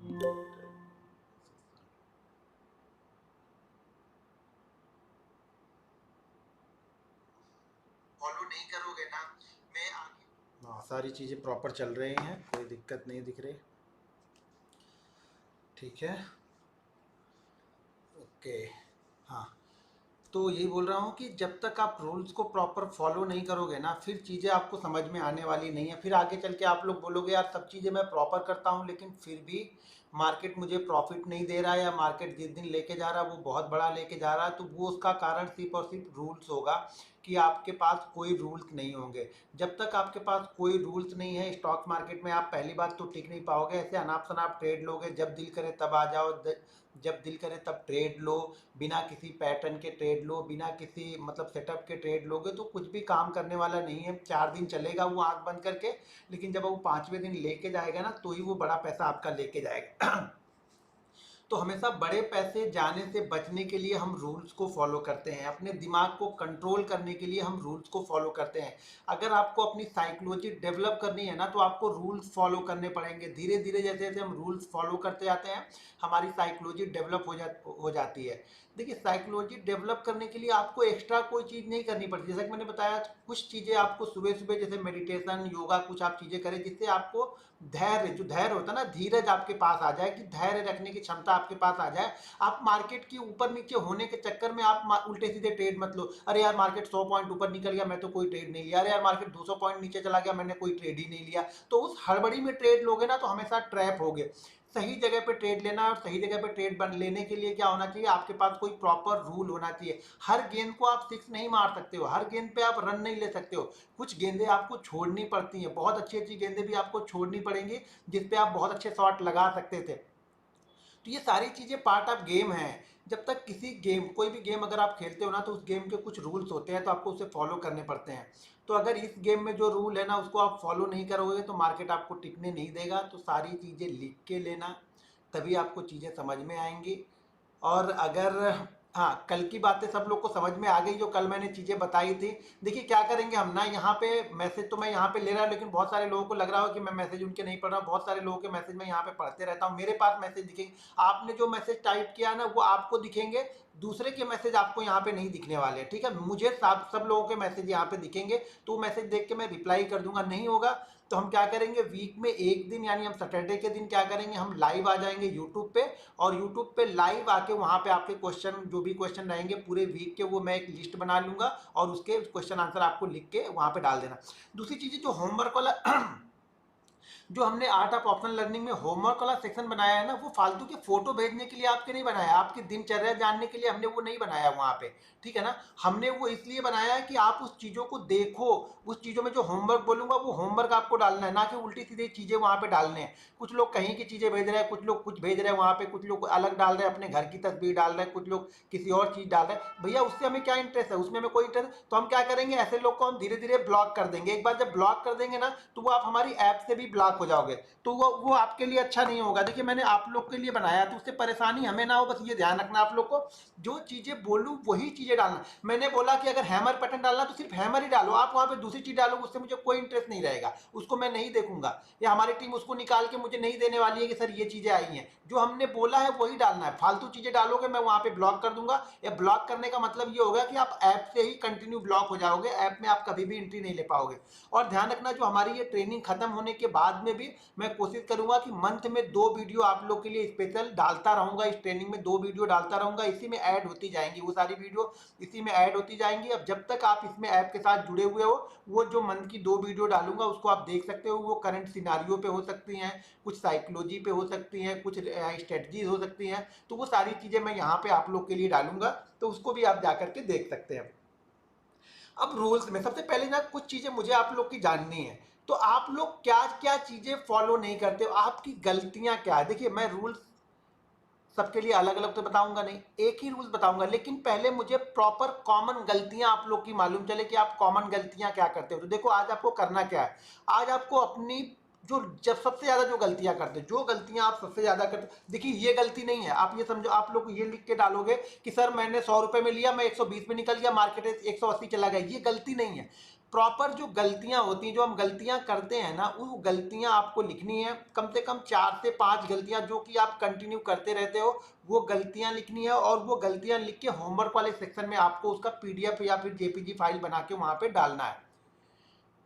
Follow नहीं करोगे ना, मैं आगे। हाँ, सारी चीज़ें प्रॉपर चल रही हैं, कोई दिक्कत नहीं दिख रही। ठीक है, ओके। हाँ, तो यही बोल रहा हूँ कि जब तक आप रूल्स को प्रॉपर फॉलो नहीं करोगे ना, फिर चीज़ें आपको समझ में आने वाली नहीं है। फिर आगे चल के आप लोग बोलोगे यार सब चीज़ें मैं प्रॉपर करता हूँ लेकिन फिर भी मार्केट मुझे प्रॉफिट नहीं दे रहा है, या मार्केट जिस दिन लेके जा रहा है वो बहुत बड़ा लेके जा रहा है, तो वो उसका कारण सिर्फ और सिर्फ रूल्स होगा कि आपके पास कोई रूल्स नहीं होंगे। जब तक आपके पास कोई रूल्स नहीं है स्टॉक मार्केट में, आप पहली बात तो टिक नहीं पाओगे। ऐसे अनाप शनाप ट्रेड लोगे, जब दिल करे तब आ जाओ, जब दिल करे तब ट्रेड लो, बिना किसी पैटर्न के ट्रेड लो, बिना किसी मतलब सेटअप के ट्रेड लोगे तो कुछ भी काम करने वाला नहीं है। 4 दिन चलेगा वो आंख बंद करके, लेकिन जब वो 5वें दिन लेके जाएगा ना तो ही वो बड़ा पैसा आपका लेके जाएगा। तो हमेशा बड़े पैसे जाने से बचने के लिए हम रूल्स को फॉलो करते हैं, अपने दिमाग को कंट्रोल करने के लिए हम रूल्स को फॉलो करते हैं। अगर आपको अपनी साइकोलॉजी डेवलप करनी है ना तो आपको रूल्स फॉलो करने पड़ेंगे। धीरे धीरे जैसे जैसे हम रूल्स फॉलो करते जाते हैं हमारी साइकोलॉजी डेवलप हो जाती है। देखिए, साइकोलॉजी डेवलप करने के लिए आपको एक्स्ट्रा कोई चीज़ नहीं करनी पड़ती। जैसा कि मैंने बताया, कुछ चीज़ें आपको सुबह सुबह जैसे मेडिटेशन, योगा, कुछ आप चीज़ें करें जिससे आपको धैर्य, जो धैर्य होता है ना, धीरज आपके पास आ जाए, कि धैर्य रखने की क्षमता आपके पास आ जाए। आप मार्केट के ऊपर नीचे होने के चक्कर में आप उल्टे सीधे ट्रेड मत लो। अरे यार मार्केट 100 पॉइंट ऊपर निकल गया, मैं तो कोई ट्रेड नहीं लिया। अरे यार मार्केट 200 पॉइंट नीचे चला गया, मैंने कोई ट्रेड ही नहीं लिया। तो उस हड़बड़ी में ट्रेड लोगे ना तो हमेशा ट्रैप होगे। सही जगह पे ट्रेड लेना है, और सही जगह पे ट्रेड लेने के लिए क्या होना चाहिए, आपके पास कोई प्रॉपर रूल होना चाहिए। हर गेंद को आप सिक्स नहीं मार सकते हो, हर गेंद पे आप रन नहीं ले सकते हो। कुछ गेंदें आपको छोड़नी पड़ती हैं, बहुत अच्छी अच्छी गेंदें भी आपको छोड़नी पड़ेंगी जिस पे आप बहुत अच्छे शॉट लगा सकते थे। तो ये सारी चीज़ें पार्ट ऑफ गेम है। जब तक किसी गेम, कोई भी गेम अगर आप खेलते हो ना तो उस गेम के कुछ रूल्स होते हैं तो आपको उसे फॉलो करने पड़ते हैं। तो अगर इस गेम में जो रूल है ना उसको आप फॉलो नहीं करोगे तो मार्केट आपको टिकने नहीं देगा। तो सारी चीज़ें लिख के लेना, तभी आपको चीज़ें समझ में आएंगी। और अगर, हाँ, कल की बातें सब लोग को समझ में आ गई जो कल मैंने चीज़ें बताई थी। देखिए क्या करेंगे हम ना, यहाँ पे मैसेज तो मैं यहाँ पे ले रहा हूँ लेकिन बहुत सारे लोगों को लग रहा हो कि मैं मैसेज उनके नहीं पढ़ रहा हूँ। बहुत सारे लोगों के मैसेज मैं यहाँ पे पढ़ते रहता हूँ, मेरे पास मैसेज दिखेंगे। आपने जो मैसेज टाइप किया है ना वो आपको दिखेंगे, दूसरे के मैसेज आपको यहाँ पे नहीं दिखने वाले। ठीक है, मुझे सब लोगों के मैसेज यहाँ पे दिखेंगे, तो मैसेज देख के मैं रिप्लाई कर दूंगा। नहीं होगा तो हम क्या करेंगे, वीक में एक दिन यानी हम सैटरडे के दिन क्या करेंगे, हम लाइव आ जाएंगे यूट्यूब पे, और यूट्यूब पे लाइव आके वहां पे आपके क्वेश्चन, जो भी क्वेश्चन रहेंगे पूरे वीक के, वो मैं एक लिस्ट बना लूंगा और उसके क्वेश्चन आंसर आपको लिख के वहां पे डाल देना। दूसरी चीज जो होमवर्क वाला जो हमने आर्ट ऑफ ऑप्शनल लर्निंग में होमवर्क वाला सेक्शन बनाया है ना, वो फालतू के फोटो भेजने के लिए आपके नहीं बनाया, आपकी दिनचर्या जानने के लिए हमने वो नहीं बनाया वहां पे। ठीक है ना, हमने वो इसलिए बनाया है कि आप उस चीजों को देखो। उस चीजों में जो होमवर्क बोलूंगा वो होमवर्क आपको डालना है, ना कि उल्टी सीधी चीजें वहां पे डालने हैं। कुछ लोग कहीं की चीजें भेज रहे हैं, कुछ लोग कुछ भेज रहे हैं वहां पे, कुछ लोग अलग डाल रहे हैं, अपने घर की तस्वीर डाल रहे हैं, कुछ लोग किसी और चीज डाल रहे हैं। भैया उससे हमें क्या इंटरेस्ट है, उसमें हमें कोई इंटरेस्ट, तो हम क्या करेंगे, ऐसे लोग को हम धीरे धीरे ब्लॉक कर देंगे। एक बार जब ब्लॉक कर देंगे ना तो वो आप हमारी ऐप से भी ब्लॉक हो जाओगे, तो वो आपके लिए अच्छा नहीं होगा। देखिए मैंने आप लोग के लिए बनाया तो उससे परेशानी हमें ना हो, बस ये ध्यान रखना आप लोग को, जो चीजें बोलूं वही चीजें डालना। मैंने बोला कि अगर हैमर पैटर्न डालना तो सिर्फ हैमर ही डालो, आप वहां पे दूसरी चीज डालोगे उससे मुझे कोई इंटरेस्ट नहीं रहेगा, उसको मैं नहीं देखूंगा, या हमारी टीम उसको निकाल के मुझे नहीं देने वाली है कि सर ये चीजें आई हैं। जो हमने बोला है वही डालना है, फालतू चीजें डालोगे मैं वहां पे ब्लॉक कर दूंगा। या ब्लॉक करने का मतलब ये होगा कि आप ऐप से ही कंटिन्यू ब्लॉक हो जाओगे, ऐप में आप कभी भी एंट्री नहीं ले पाओगे। और ध्यान रखना, जो हमारी ये ट्रेनिंग खत्म होने के बाद में भी मैं कोशिश करूंगा कि मंथ में 2 वीडियो आप लोग के लिए स्पेशल डालता रहूंगा। इस ट्रेनिंग में 2 वीडियो डालता रहूंगा, इसी में ऐड होती जाएंगी वो सारी वीडियो, इसी में ऐड होती जाएंगी। अब जब तक आप इसमें ऐप के साथ जुड़े हुए हो, वो जो मंथ की 2 वीडियो डालूंगा उसको आप देख सकते हो। वो करंट सिनारियो पे हो सकती हैं, कुछ साइकोलॉजी पे हो सकती हैं, कुछ स्ट्रेटजीज हो सकती हैं, तो वो सारी चीजें मैं यहाँ पे आप लोग के लिए डालूंगा, तो उसको भी आप जाकर के देख सकते हैं। अब रूल्स में सबसे पहले ना कुछ चीजें मुझे आप लोग की जाननी है। तो आप लोग क्या क्या चीजें फॉलो नहीं करते हो, आपकी गलतियां क्या है। देखिए मैं रूल्स सबके लिए अलग अलग तो बताऊंगा नहीं, एक ही रूल्स बताऊंगा, लेकिन पहले मुझे प्रॉपर कॉमन गलतियां आप लोग की मालूम चले कि आप कॉमन गलतियां क्या करते हो। तो देखो आज आपको करना क्या है, आज आपको अपनी जो जब सबसे ज्यादा जो गलतियां करते हो, जो गलतियां आप सबसे ज्यादा करते हो, देखिए ये गलती नहीं है, आप ये समझो, आप लोग ये लिख के डालोगे कि सर मैंने 100 रुपए में लिया, मैं 120 में निकल गया, मार्केट 180 चला गया, ये गलती नहीं है। प्रॉपर जो गलतियां होती हैं, जो हम गलतियां करते हैं ना, वो गलतियां आपको लिखनी है, कम से कम 4 से 5 गलतियां जो कि आप कंटिन्यू करते रहते हो, वो गलतियां लिखनी है। और वो गलतियां लिख के होमवर्क वाले सेक्शन में आपको उसका पीडीएफ या फिर जेपीजी फाइल बना के वहां पे डालना है।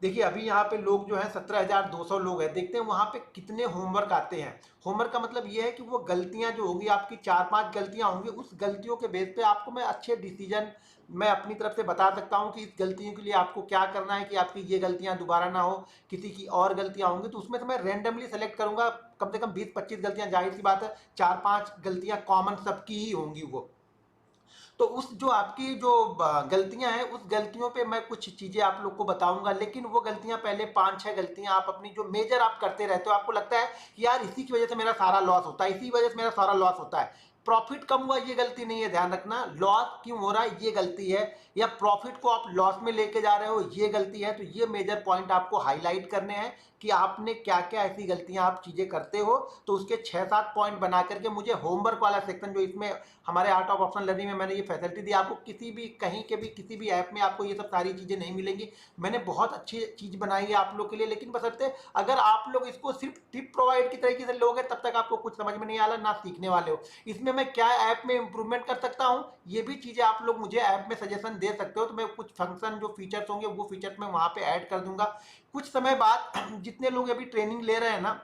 देखिए अभी यहाँ पे लोग जो है 17,200 लोग हैं, देखते हैं वहाँ पे कितने होमवर्क आते हैं। होमवर्क का मतलब ये है कि वो गलतियाँ जो होंगी आपकी 4-5 गलतियाँ होंगी, उस गलतियों के बेस पे आपको मैं अच्छे डिसीजन मैं अपनी तरफ से बता सकता हूँ कि इस गलतियों के लिए आपको क्या करना है कि आपकी ये गलतियाँ दोबारा ना हो, किसी की और गलतियाँ होंगी तो उसमें से मैं रेंडमली सेलेक्ट करूंगा। कम से कम 20-25 गलतियाँ, जाहिर सी बात है 4-5 गलतियाँ कॉमन सबकी ही होंगी वो। तो उस जो आपकी जो गलतियां हैं, उस गलतियों पे मैं कुछ चीजें आप लोग को बताऊंगा, लेकिन वो गलतियां पहले 5-6 गलतियां आप अपनी जो मेजर आप करते रहते हो, आपको लगता है कि यार इसी की वजह से मेरा सारा लॉस होता है, इसी वजह से मेरा सारा लॉस होता है। प्रॉफिट कम हुआ ये गलती नहीं है, ध्यान रखना। लॉस क्यों हो रहा है ये गलती है, या प्रॉफिट को आप लॉस में लेके जा रहे हो ये गलती है। तो ये मेजर पॉइंट आपको हाईलाइट करने हैं कि आपने क्या क्या ऐसी गलतियां आप चीजें करते हो। तो उसके 6-7 पॉइंट बना करके मुझे होमवर्क वाला सेक्शन, जो इसमें हमारे आर्ट ऑफ ऑप्शन लर्निंग में मैंने ये फैसिलिटी दी, आपको किसी भी कहीं के भी किसी भी ऐप में आपको ये सब सारी चीजें नहीं मिलेंगी। मैंने बहुत अच्छी चीज बनाई है आप लोग के लिए, लेकिन बशर्ते अगर आप लोग इसको सिर्फ टिप प्रोवाइड की तरीके से लोगे तब तक आपको कुछ समझ में नहीं आला, ना सीखने वाले हो। इसमें मैं क्या ऐप में इंप्रूवमेंट कर सकता हूँ, ये भी चीजें आप लोग मुझे ऐप में सजेशन दे सकते हो। तो मैं कुछ फंक्शन जो फीचर्स होंगे वो फीचर्स मैं वहां पे ऐड कर दूंगा कुछ समय बाद। जितने लोग अभी ट्रेनिंग ले रहे हैं ना,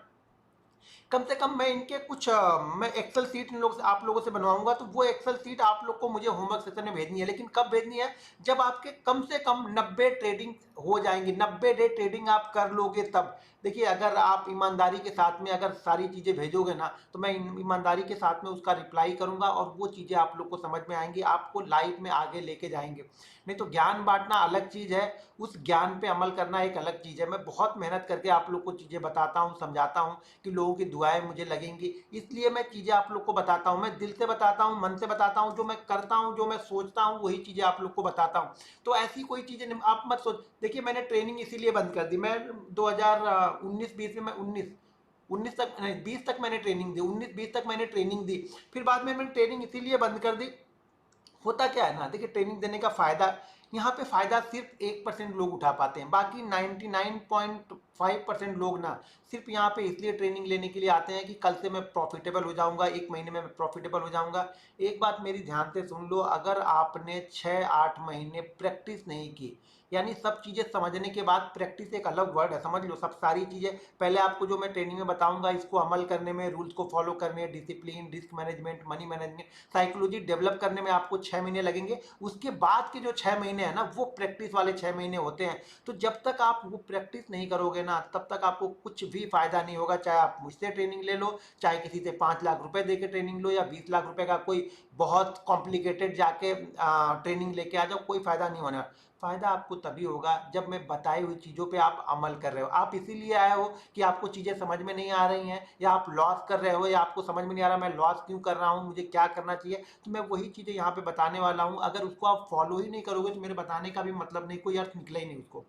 कम से कम मैं इनके कुछ मैं एक्सेल सीट इन लोग आप लोगों से बनवाऊंगा। तो वो एक्सेल सीट आप लोग को मुझे होमवर्क सेशन में भेजनी है, लेकिन कब भेजनी है, जब आपके कम से कम 90 ट्रेडिंग हो जाएंगी, 90 डे ट्रेडिंग आप कर लोगे तब। देखिए अगर आप ईमानदारी के साथ में अगर सारी चीज़ें भेजोगे ना, तो मैं ईमानदारी के साथ में उसका रिप्लाई करूंगा और वो चीज़ें आप लोग को समझ में आएंगी, आपको लाइफ में आगे लेके जाएंगे। नहीं तो ज्ञान बांटना अलग चीज़ है, उस ज्ञान पे अमल करना एक अलग चीज़ है। मैं बहुत मेहनत करके आप लोग को चीज़ें बताता हूँ, समझाता हूँ कि लोगों की दुआएं मुझे लगेंगी, इसलिए मैं चीज़ें आप लोग को बताता हूँ। मैं दिल से बताता हूँ, मन से बताता हूँ, जो मैं करता हूँ, जो मैं सोचता हूँ, वही चीज़ें आप लोग को बताता हूँ। तो ऐसी कोई चीज़ें आप मत सोच। देखिए मैंने ट्रेनिंग इसीलिए बंद कर दी, मैं 2019-20 में मैं 19 तक नहीं 20 तक मैंने ट्रेनिंग दी, 19-20 तक मैंने ट्रेनिंग दी। फिर बाद में मैंने ट्रेनिंग इसीलिए बंद कर दी। होता क्या है ना, देखिए ट्रेनिंग देने का फायदा, यहाँ पे फायदा सिर्फ 1% लोग उठा पाते हैं, बाकी 99.5% लोग ना सिर्फ यहाँ पे इसलिए ट्रेनिंग लेने के लिए आते हैं कि कल से मैं प्रॉफिटेबल हो जाऊंगा, 1 महीने में मैं प्रॉफिटेबल हो जाऊंगा। एक बात मेरी ध्यान से सुन लो, अगर आपने 6-8 महीने प्रैक्टिस नहीं की, यानी सब चीज़ें समझने के बाद, प्रैक्टिस एक अलग वर्ड है, समझ लो। सब सारी चीज़ें पहले आपको जो मैं ट्रेनिंग में बताऊंगा, इसको अमल करने में, रूल्स को फॉलो करने, discipline, risk management, money management, psychology develop करने में आपको 6 महीने लगेंगे। उसके बाद के जो 6 महीने हैं ना, वो प्रैक्टिस वाले 6 महीने होते हैं। तो जब तक आप वो प्रैक्टिस नहीं करोगे ना, तब तक आपको कुछ भी फायदा नहीं होगा। चाहे आप मुझसे ट्रेनिंग ले लो, चाहे किसी से 5 लाख रुपए दे के ट्रेनिंग लो, या 20 लाख रुपए का कोई बहुत कॉम्प्लिकेटेड जाके ट्रेनिंग लेके आ जाओ, कोई फायदा नहीं होने वाला। फायदा आपको तभी होगा जब मैं बताई हुई चीज़ों पे आप अमल कर रहे हो। आप इसीलिए आए हो कि आपको चीज़ें समझ में नहीं आ रही हैं, या आप लॉस कर रहे हो, या आपको समझ में नहीं आ रहा मैं लॉस क्यों कर रहा हूँ, मुझे क्या करना चाहिए। तो मैं वही चीज़ें यहाँ पे बताने वाला हूँ। अगर उसको आप फॉलो ही नहीं करोगे तो मेरे बताने का भी मतलब नहीं, कोई अर्थ निकला ही नहीं उसको।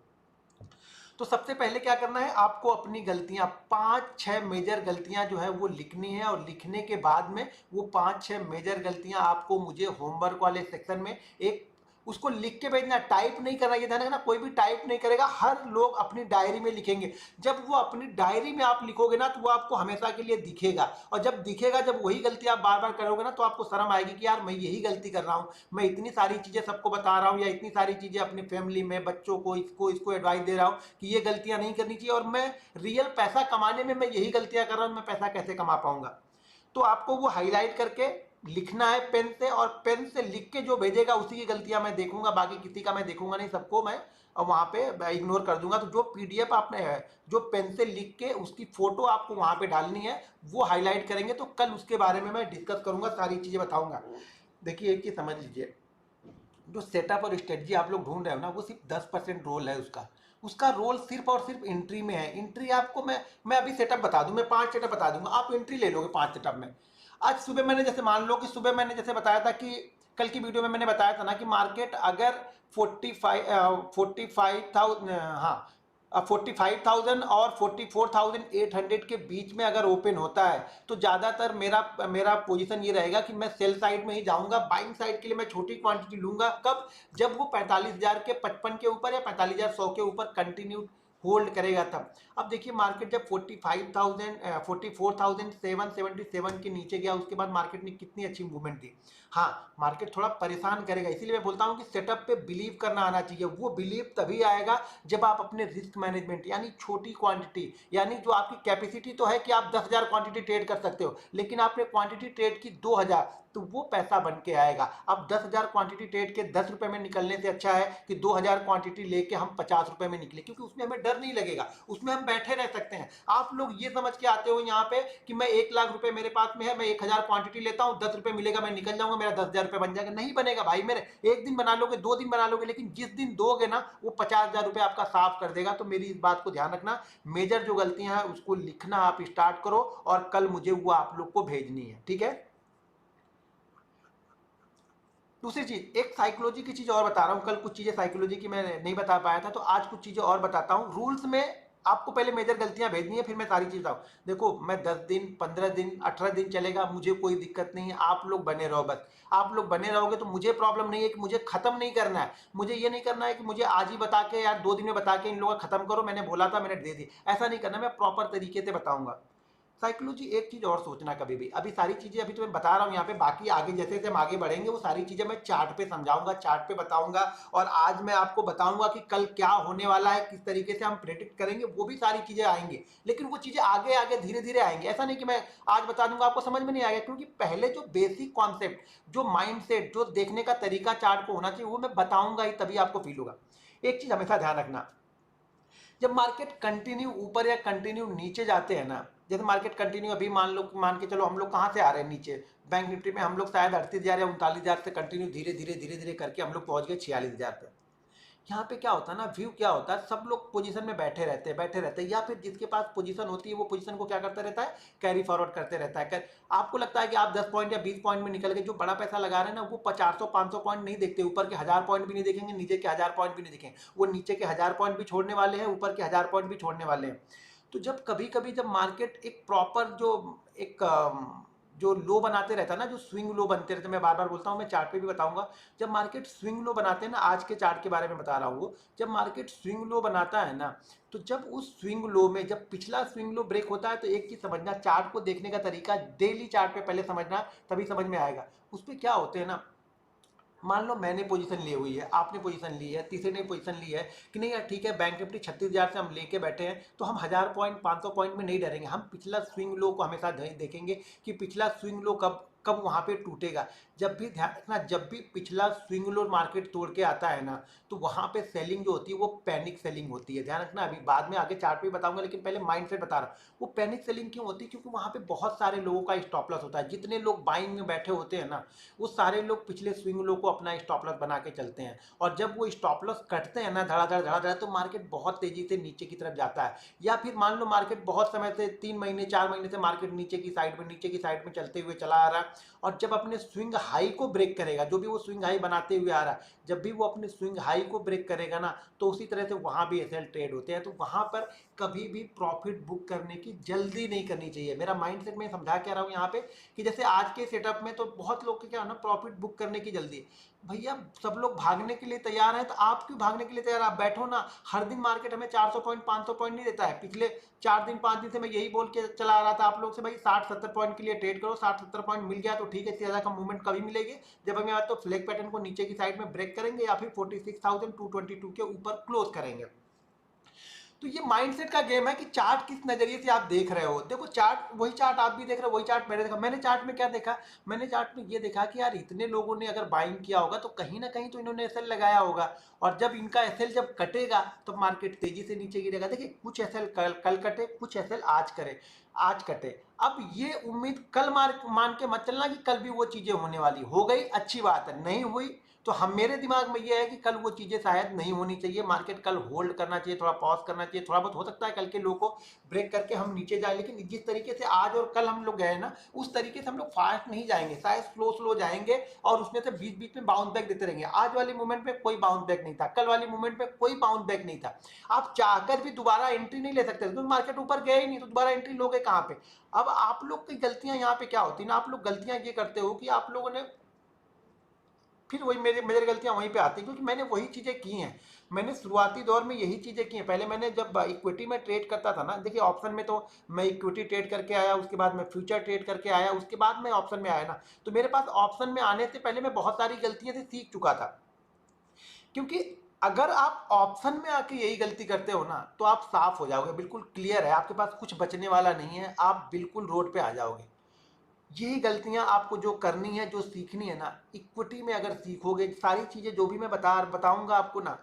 तो सबसे पहले क्या करना है, आपको अपनी गलतियां 5-6 मेजर गलतियां जो है वो लिखनी है, और लिखने के बाद में वो 5-6 मेजर गलतियां आपको मुझे होमवर्क वाले सेक्शन में एक उसको लिख के भेजना, टाइप नहीं करना। ये ध्यान रखना, कोई भी टाइप नहीं करेगा, हर लोग अपनी डायरी में लिखेंगे। जब वो अपनी डायरी में आप लिखोगे ना, तो वो आपको हमेशा के लिए दिखेगा, और जब दिखेगा, जब वही गलती आप बार बार करोगे ना, तो आपको शर्म आएगी कि यार मैं यही गलती कर रहा हूँ, मैं इतनी सारी चीजें सबको बता रहा हूँ, या इतनी सारी चीजें अपनी फैमिली में बच्चों को इसको इसको एडवाइस दे रहा हूँ कि ये गलतियां नहीं करनी चाहिए, और मैं रियल पैसा कमाने में मैं यही गलतियां कर रहा हूँ, मैं पैसा कैसे कमा पाऊंगा। तो आपको वो हाईलाइट करके लिखना है पेन से, और पेन से लिख के जो भेजेगा उसी की गलतियां मैं देखूंगा, बाकी किसी का मैं देखूंगा नहीं, सबको मैं और वहां पे इग्नोर कर दूंगा। तो जो पीडीएफ आपने है, जो पेन से लिख के उसकी फोटो आपको वहां पे डालनी है, वो हाईलाइट करेंगे। तो कल उसके बारे में मैं डिस्कस करूंगा, सारी चीजें बताऊंगा। देखिए एक चीज समझ लीजिए, जो सेटअप और स्ट्रेटजी आप लोग ढूंढ रहे हो ना, वो सिर्फ 10% रोल है उसका। उसका रोल सिर्फ और सिर्फ एंट्री में है। एंट्री आपको मैं अभी सेटअप बता दूं, मैं 5 सेटअप बता दूंगा, आप एंट्री ले लोगे 5 सेटअप में। आज सुबह मैंने जैसे मान लो कि सुबह मैंने जैसे बताया था कि कल की वीडियो में मैंने बताया था ना कि मार्केट अगर 45 45,000, हाँ 45,000 और 44,800 के बीच में अगर ओपन होता है तो ज़्यादातर मेरा मेरा पोजीशन ये रहेगा कि मैं सेल साइड में ही जाऊंगा। बाइंग साइड के लिए मैं छोटी क्वांटिटी लूंगा कब, जब वो 45,000 के 55 के ऊपर या 45,100 के ऊपर कंटिन्यू होल्ड करेगा तब। अब देखिए मार्केट जब 44,777 के नीचे गया, उसके बाद मार्केट ने कितनी अच्छी मूवमेंट दी। हाँ, मार्केट थोड़ा परेशान करेगा, इसीलिए मैं बोलता हूँ कि सेटअप पे बिलीव करना आना चाहिए। वो बिलीव तभी आएगा जब आप अपने रिस्क मैनेजमेंट यानी छोटी क्वांटिटी, यानी जो आपकी कैपेसिटी तो है कि आप 10,000 क्वांटिटी ट्रेड कर सकते हो, लेकिन आपने क्वांटिटी ट्रेड की 2,000, तो वो पैसा बन के आएगा। अब 10,000 क्वांटिटी ट्रेड के 10 रुपए में निकलने से अच्छा है कि 2,000 क्वांटिटी लेके हम 50 रुपए में निकले, क्योंकि उसमें हमें डर नहीं लगेगा, उसमें हम बैठे रह सकते हैं। आप लोग ये समझ के आते हो यहाँ पे कि मैं 1,00,000 रुपए मेरे पास में है, मैं 1,000 क्वांटिटी लेता हूँ, 10 रुपए मिलेगा, मैं निकल जाऊंगा, मेरा 10,000 रुपए बन जाएगा। नहीं बनेगा भाई मेरे। एक दिन बना लोगे, 2 दिन बना लोगे, लेकिन जिस दिन दोगे ना वो 50,000 रुपए आपका साफ कर देगा। तो मेरी इस बात को ध्यान रखना, मेजर जो गलतियां हैं उसको लिखना आप स्टार्ट करो और कल मुझे वो आप लोग को भेजनी है, ठीक है। दूसरी चीज, एक साइकोलॉजी की चीज और बता रहा हूं। कल कुछ चीजें साइकोलॉजी की मैं नहीं बता पाया था, तो आज कुछ चीजें और बताता हूं। रूल्स में आपको पहले मेजर गलतियां भेजनी है, फिर मैं सारी चीज बताऊं। देखो, मैं 10 दिन 15 दिन 18 दिन चलेगा, मुझे कोई दिक्कत नहीं है। आप लोग बने रहो बस। आप लोग बने रहोगे तो मुझे प्रॉब्लम नहीं है कि मुझे खत्म नहीं करना है। मुझे ये नहीं करना है कि मुझे आज ही बता के यार 2 दिन में बता के इन लोगों का खत्म करो, मैंने बोला था मैंने दे दी, ऐसा नहीं करना। मैं प्रॉपर तरीके से बताऊंगा। साइकोलॉजी एक चीज और सोचना कभी भी, अभी सारी चीजें अभी तो मैं बता रहा हूँ यहाँ पे, बाकी आगे जैसे जैसे हम आगे बढ़ेंगे वो सारी चीजें मैं चार्ट पे समझाऊंगा, चार्ट पे बताऊंगा। और आज मैं आपको बताऊंगा कि कल क्या होने वाला है, किस तरीके से हम प्रेडिक्ट करेंगे, वो भी सारी चीजें आएंगी। लेकिन वो चीजें आगे आगे धीरे धीरे आएंगी, ऐसा नहीं कि मैं आज बता दूंगा आपको समझ में नहीं आएगा, क्योंकि पहले जो बेसिक कॉन्सेप्ट, जो माइंड सेट, जो देखने का तरीका चार्ट को होना चाहिए, वो मैं बताऊंगा ही, तभी आपको फील होगा। एक चीज हमेशा ध्यान रखना, जब मार्केट कंटिन्यू ऊपर या कंटिन्यू नीचे जाते हैं ना, जैसे मार्केट कंटिन्यू अभी मान के चलो हम लोग कहाँ से आ रहे हैं नीचे, बैंक निफ्टी में हम लोग शायद 38,000 या 39,000 से कंटिन्यू धीरे धीरे धीरे धीरे करके हम लोग पहुंच गए 46,000 पे। यहाँ पे क्या होता है ना, व्यू क्या होता है, सब लोग पोजीशन में बैठे रहते हैं, या फिर जिसके पास पोजीशन होती है वो पोजीशन को क्या करता रहता है, कैरी फॉरवर्ड करते रहता है। आपको लगता है कि आप 10 पॉइंट या 20 पॉइंट में निकल गए, जो बड़ा पैसा लगा रहे हैं ना वो 400-500 पॉइंट नहीं देखते, ऊपर के 1,000 पॉइंट भी नहीं देखेंगे, नीचे के 1,000 पॉइंट भी नहीं देखेंगे, वो नीचे के 1,000 पॉइंट भी छोड़ने वाले हैं, ऊपर के 1,000 पॉइंट भी छोड़ने वाले हैं। तो जब कभी कभी जब मार्केट एक प्रॉपर एक जो लो बनाते रहता है ना, जो स्विंग लो बनते रहते हैं, मैं बार बार बोलता हूँ, मैं चार्ट पे भी बताऊंगा। जब मार्केट स्विंग लो बनाते हैं ना, आज के चार्ट के बारे में बता रहा हूँ, जब मार्केट स्विंग लो बनाता है ना, तो जब उस स्विंग लो में जब पिछला स्विंग लो ब्रेक होता है, तो एक चीज समझना, चार्ट को देखने का तरीका डेली चार्ट पे पहले समझना, तभी समझ में आएगा। उस पर क्या होते हैं ना, मान लो मैंने पोजीशन ली हुई है, आपने पोजीशन ली है, तीसरे ने पोजीशन ली है कि नहीं यार ठीक है, बैंक निफ्टी 36,000 से हम लेके बैठे हैं, तो हम 1,000 पॉइंट 500 पॉइंट में नहीं डरेंगे, हम पिछला स्विंग लो को हमेशा देखेंगे कि पिछला स्विंग लो कब कब वहां पे टूटेगा। जब भी ध्यान रखना, जब भी पिछला स्विंग लो मार्केट तोड़ के आता है ना, तो वहां पे सेलिंग जो होती है वो पैनिक सेलिंग होती है। ध्यान रखना, अभी बाद में आगे चार्ट पे बताऊंगा, लेकिन पहले माइंड सेट बता रहा हूँ। वो पैनिक सेलिंग क्यों होती है, क्योंकि वहां पे बहुत सारे लोगों का स्टॉप लॉस होता है। जितने लोग बाइंग में बैठे होते हैं ना, वो सारे लोग पिछले स्विंग लो को अपना स्टॉप लॉस बना के चलते हैं, और जब वो स्टॉप लॉस कटते हैं ना धड़ाधड़ धड़ाधड़, तो मार्केट बहुत तेजी से नीचे की तरफ जाता है। या फिर मान लो मार्केट बहुत समय से 3 महीने 4 महीने से मार्केट नीचे की साइड में चलते हुए चला आ रहा है, और जब अपने स्विंग हाई को ब्रेक करेगा, जो भी वो स्विंग हाई बनाते हुए आ रहा है, जब भी वो अपने स्विंग हाई को ब्रेक करेगा ना, तो उसी तरह से वहां भी एसएल ट्रेड होते हैं। तो वहां पर कभी भी प्रॉफिट बुक करने की जल्दी नहीं करनी चाहिए। मेरा माइंडसेट में समझा के आ रहा हूं यहाँ पे कि जैसे आज के सेटअप में तो बहुत लोग के क्या है ना, प्रॉफिट बुक करने की जल्दी है। भैया सब लोग भागने के लिए तैयार हैं, तो आप क्यों भागने के लिए तैयार, आप बैठो ना। हर दिन मार्केट हमें 400 पॉइंट 500 पॉइंट नहीं देता है। पिछले 4 दिन 5 दिन से मैं यही बोल के चला आ रहा था आप लोग से, भाई 60-70 पॉइंट के लिए ट्रेड करो, 60-70 पॉइंट मिल गया तो ठीक है, इससे ज्यादा का मूवमेंट कभी मिलेगी जब हम यहाँ तो फ्लैग पैटर्न को नीचे की साइड में ब्रेक करेंगे, या फिर 46,222 के ऊपर क्लोज करेंगे। तो ये माइंडसेट का गेम है कि चार्ट किस नजरिए से आप देख रहे हो। देखो चार्ट, वही चार्ट आप भी देख रहे हो, वही चार्ट मैंने देखा। मैंने चार्ट में क्या देखा, मैंने चार्ट में ये देखा कि यार इतने लोगों ने अगर बाइंग किया होगा तो कहीं ना कहीं तो इन्होंने एसएल लगाया होगा, और जब इनका एसएल जब कटेगा तो मार्केट तेजी से नीचे गिरेगा। देखिए कुछ एसएल कल कटे, कुछ एसएल आज करे, आज कटे। अब ये उम्मीद कल मान के मत चलना कि कल भी वो चीजें होने वाली, हो गई अच्छी बात है, नहीं हुई तो हम मेरे दिमाग में ये है कि कल वो चीज़ें शायद नहीं होनी चाहिए, मार्केट कल होल्ड करना चाहिए, थोड़ा पॉज करना चाहिए, थोड़ा बहुत हो सकता है कल के लो को ब्रेक करके हम नीचे जाए, लेकिन जिस तरीके से आज और कल हम लोग गए ना उस तरीके से हम लोग फास्ट नहीं जाएंगे, शायद स्लो स्लो जाएंगे और उसमें से बीच बीच में बाउंस बैक देते रहेंगे। आज वाली मूवमेंट में कोई बाउंस बैक नहीं था, कल वाली मूवमेंट में कोई बाउंस बैक नहीं था। आप चाहकर भी दोबारा एंट्री नहीं ले सकते क्योंकि मार्केट ऊपर गया ही नहीं, तो दोबारा एंट्री लोगे कहाँ पे। अब आप लोग की गलतियां यहाँ पे क्या होती है ना, आप लोग गलतियां ये करते हो कि आप लोगों ने फिर वही मेरे मेरी गलतियां वहीं पे आती हैं क्योंकि मैंने वही चीज़ें की हैं। मैंने शुरुआती दौर में यही चीज़ें की हैं। पहले मैंने जब इक्विटी में ट्रेड करता था ना, देखिए ऑप्शन में तो मैं इक्विटी ट्रेड करके आया, उसके बाद मैं फ्यूचर ट्रेड करके आया, उसके बाद मैं ऑप्शन में आया ना, तो मेरे पास ऑप्शन में आने से पहले मैं बहुत सारी गलतियां से सीख चुका था। क्योंकि अगर आप ऑप्शन में आके यही गलती करते हो ना तो आप साफ हो जाओगे, बिल्कुल क्लियर है, आपके पास कुछ बचने वाला नहीं है, आप बिल्कुल रोड पे आ जाओगे। यही गलतियां आपको जो करनी है, जो सीखनी है ना, इक्विटी में अगर सीखोगे सारी चीज़ें जो भी मैं बताऊंगा आपको ना,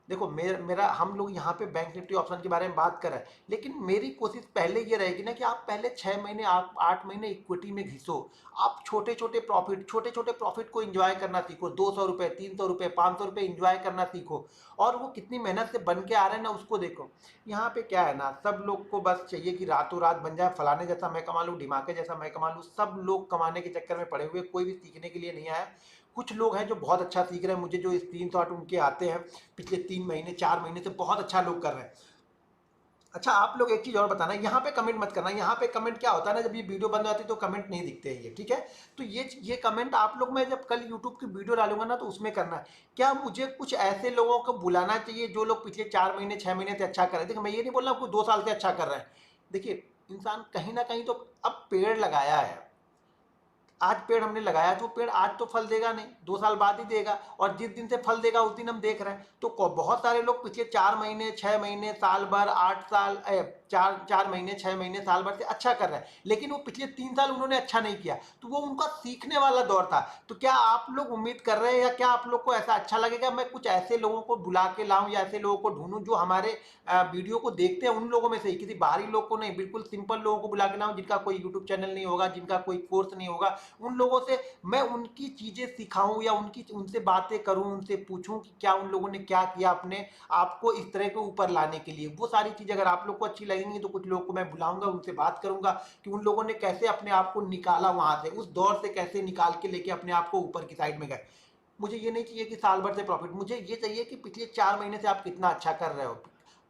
देखो मेरा हम लोग यहाँ पे बैंक निफ्टी ऑप्शन के बारे में बात कर रहे हैं, लेकिन मेरी कोशिश पहले ये रहेगी ना कि आप पहले 6 महीने 8 महीने इक्विटी में घिसो। आप छोटे छोटे प्रॉफिट को एंजॉय करना सीखो, 200 रुपये, 300 रुपये, 500 रुपये एंजॉय करना सीखो, और वो कितनी मेहनत से बन के आ रहे हैं ना उसको देखो। यहाँ पे क्या है ना, सब लोग को बस चाहिए कि रातों रात बन जाए, फलाने जैसा मैं कमा लूँ, ढिमाके जैसा मैं कमा लूँ। सब लोग कमाने के चक्कर में पड़े हुए, कोई भी सीखने के लिए नहीं आया। कुछ लोग हैं जो बहुत अच्छा सीख रहे हैं, मुझे जो स्क्रीनशॉट उनके आते हैं पिछले 3 महीने 4 महीने से बहुत अच्छा लोग कर रहे हैं। अच्छा आप लोग एक चीज़ और बताना, यहाँ पे कमेंट मत करना। यहाँ पे कमेंट क्या होता है ना, जब ये वीडियो बंद हो जाती है तो कमेंट नहीं दिखते हैं ये, ठीक है। तो ये कमेंट आप लोग, मैं जब कल यूट्यूब की वीडियो डालूंगा ना तो उसमें करना है। क्या मुझे कुछ ऐसे लोगों को बुलाना चाहिए जो लोग पिछले 4 महीने 6 महीने से अच्छा कर रहे हैं। देखिए मैं ये नहीं बोल रहा हूँ 2 साल से अच्छा कर रहे हैं। देखिए इंसान कहीं ना कहीं तो, अब पेड़ लगाया है, आज पेड़ हमने लगाया तो पेड़ आज तो फल देगा नहीं, 2 साल बाद ही देगा, और जिस दिन से फल देगा उस दिन हम देख रहे हैं। तो बहुत सारे लोग पिछले 4 महीने 6 महीने साल भर 8 साल 4 4 महीने 6 महीने साल भर से अच्छा कर रहे हैं, लेकिन वो पिछले 3 साल उन्होंने अच्छा नहीं किया, तो वो उनका सीखने वाला दौर था। तो क्या आप लोग उम्मीद कर रहे हैं या क्या आप लोग को ऐसा अच्छा लगेगा मैं कुछ ऐसे लोगों को बुला के लाऊं या ऐसे लोगों को ढूंढूं जो हमारे वीडियो को देखते हैं उन लोगों में से ही, किसी बाहरी लोग को नहीं, बिल्कुल सिंपल लोगों को बुला के लाऊं जिनका कोई यूट्यूब चैनल नहीं होगा, जिनका कोई कोर्स नहीं होगा, उन लोगों से मैं उनकी चीजें सिखाऊं या उनसे बातें करूं, उनसे पूछूं कि क्या उन लोगों ने क्या किया अपने आपको इस तरह के ऊपर लाने के लिए। वो सारी चीजें अगर आप लोग को अच्छी लगेंगी तो कुछ लोगों को मैं बुलाऊंगा, उनसे बात करूंगा कि उन लोगों ने कैसे अपने आप को निकाला, वहां से उस दौर से कैसे निकाल के लेके अपने आप को ऊपर की साइड में गए। मुझे ये नहीं चाहिए कि साल भर से प्रॉफिट, मुझे ये चाहिए कि पिछले 4 महीने से आप कितना अच्छा कर रहे हो।